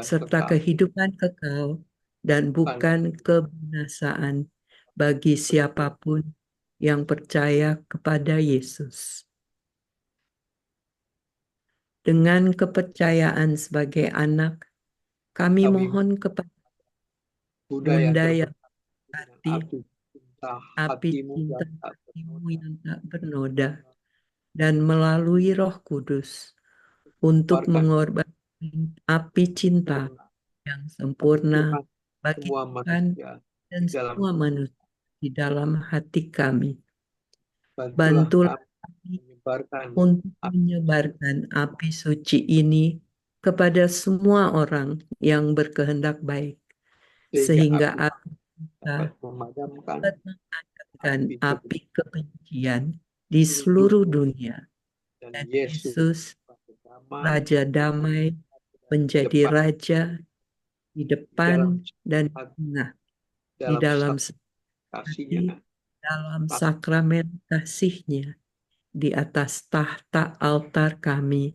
serta kehidupan kekal dan bukan kebinasaan bagi siapapun yang percaya kepada Yesus. Dengan kepercayaan sebagai anak, kami mohon kepada Bunda yang berkati, api cinta hatimu yang tak bernoda, dan melalui Roh Kudus untuk mengorbankan api cinta yang sempurna bagi Tuhan dan semua manusia di dalam hati kami. Bantulah kami untuk menyebarkan api suci ini kepada semua orang yang berkehendak baik, sehingga api kita dapat memadamkan api kebencian di seluruh dunia, dan Yesus, Raja Damai, menjadi Raja di depan dan di tengah, di dalam hati, dalam sakramen kasih-Nya, di atas tahta altar kami.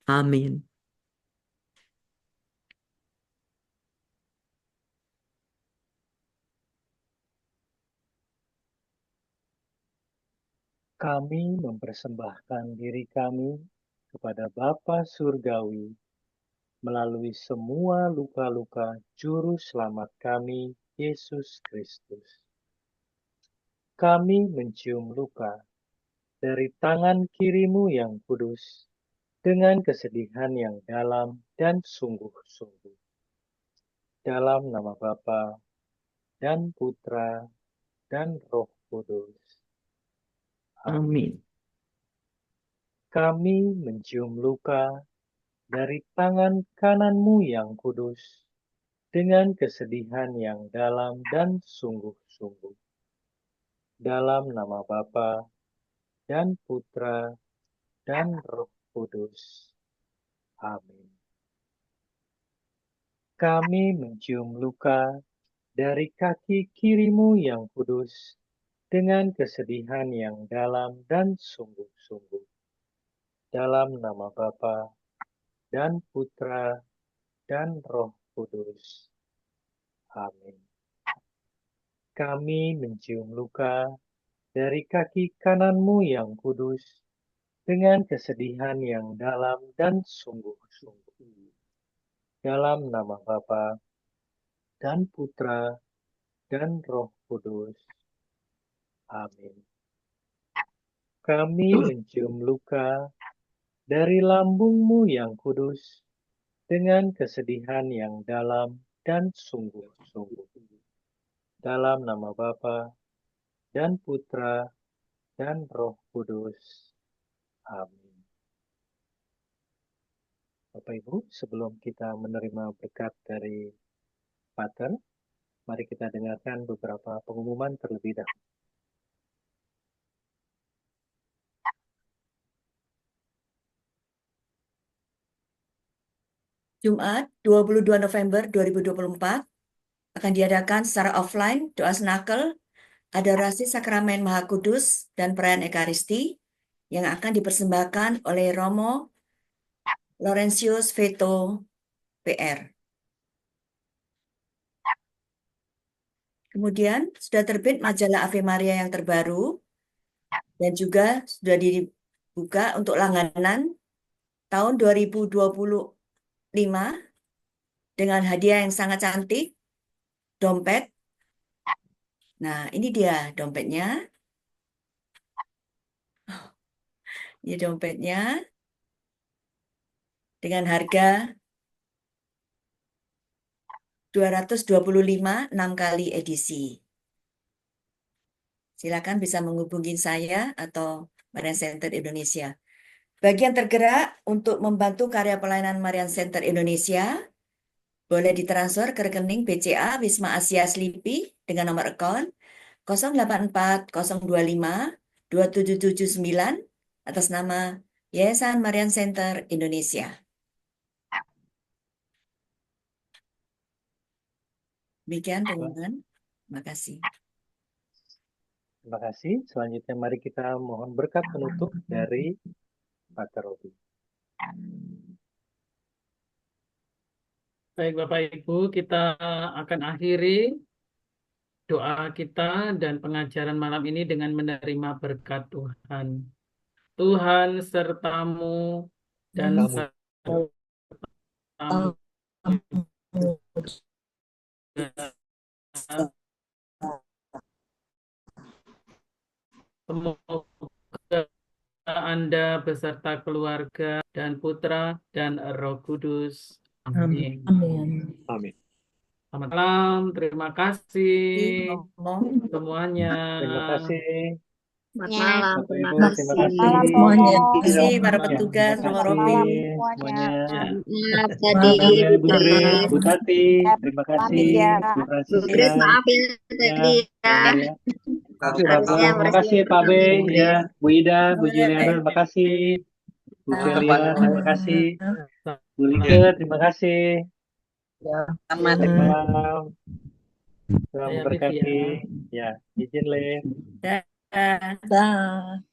Amin. Kami mempersembahkan diri kami kepada Bapa Surgawi melalui semua luka-luka Juru Selamat kami, Yesus Kristus. Kami mencium luka dari tangan kiri-Mu yang kudus dengan kesedihan yang dalam dan sungguh-sungguh. Dalam nama Bapa dan Putra dan Roh Kudus. Amin. Kami mencium luka dari tangan kanan-Mu yang kudus dengan kesedihan yang dalam dan sungguh-sungguh. Dalam nama Bapa dan Putra dan Roh Kudus. Amin. Kami mencium luka dari kaki kiri-Mu yang kudus dengan kesedihan yang dalam dan sungguh-sungguh. Dalam nama Bapa dan Putra dan Roh Kudus. Amin. Kami mencium luka dari kaki kanan-Mu yang kudus dengan kesedihan yang dalam dan sungguh-sungguh. Dalam nama Bapa dan Putra dan Roh Kudus. Amin. Kami mencium luka dari lambung-Mu yang kudus dengan kesedihan yang dalam dan sungguh-sungguh. Dalam nama Bapa dan Putra dan Roh Kudus. Amin. Bapak Ibu, sebelum kita menerima berkat dari Pater, mari kita dengarkan beberapa pengumuman terlebih dahulu. Jumat 22 November 2024 akan diadakan secara offline doa senakel, adorasi sakramen Maha Kudus, dan perayaan Ekaristi yang akan dipersembahkan oleh Romo Laurentius Veto, PR. Kemudian sudah terbit majalah Ave Maria yang terbaru dan juga sudah dibuka untuk langganan tahun 2025 dengan hadiah yang sangat cantik, dompet. Nah, ini dia dompetnya. Ini dompetnya dengan harga 225 6 kali edisi. Silakan bisa menghubungi saya atau Marian Center Indonesia. Bagi yang tergerak untuk membantu karya pelayanan Marian Center Indonesia, boleh ditransfer ke rekening BCA Wisma Asia Slipi dengan nomor akun 084 025 2779 atas nama Yayasan Marian Center Indonesia. Demikian teman-teman. Terima kasih. Terima kasih. Selanjutnya mari kita mohon berkat penutup dari Pater Robi. Baik Bapak Ibu, kita akan akhiri doa kita dan pengajaran malam ini dengan menerima berkat Tuhan. Tuhan sertamu dan sertamu semoga Anda beserta keluarga dan putra dan Roh Kudus. Amin. Amin. Amin. Selamat malam, terima kasih Ngomong. semuanya. Terima kasih. Selamat malam, Bapak terima Ibu, terima kasih. kasih. Malam semuanya. Terima kasih para Ya, petugas, terima Romo kasih Robi. semuanya. Maaf tadi, Semuanya, Bu Bu Tri, Grace. Bu Tati, terima kasih. Bu Bu Francisca, Grace, maaf ya ya, tadi ya. ya. Kasih Harusnya Terima kasih Pak B, ya, Bu Ida, Bu Juliana, terima kasih. Bu Celia, terima kasih. Bu Like, terima kasih. Selamat Selamat malam. Selamat Saya memberkati. Vivi ya. Ya, izin Le. Dah. Dah.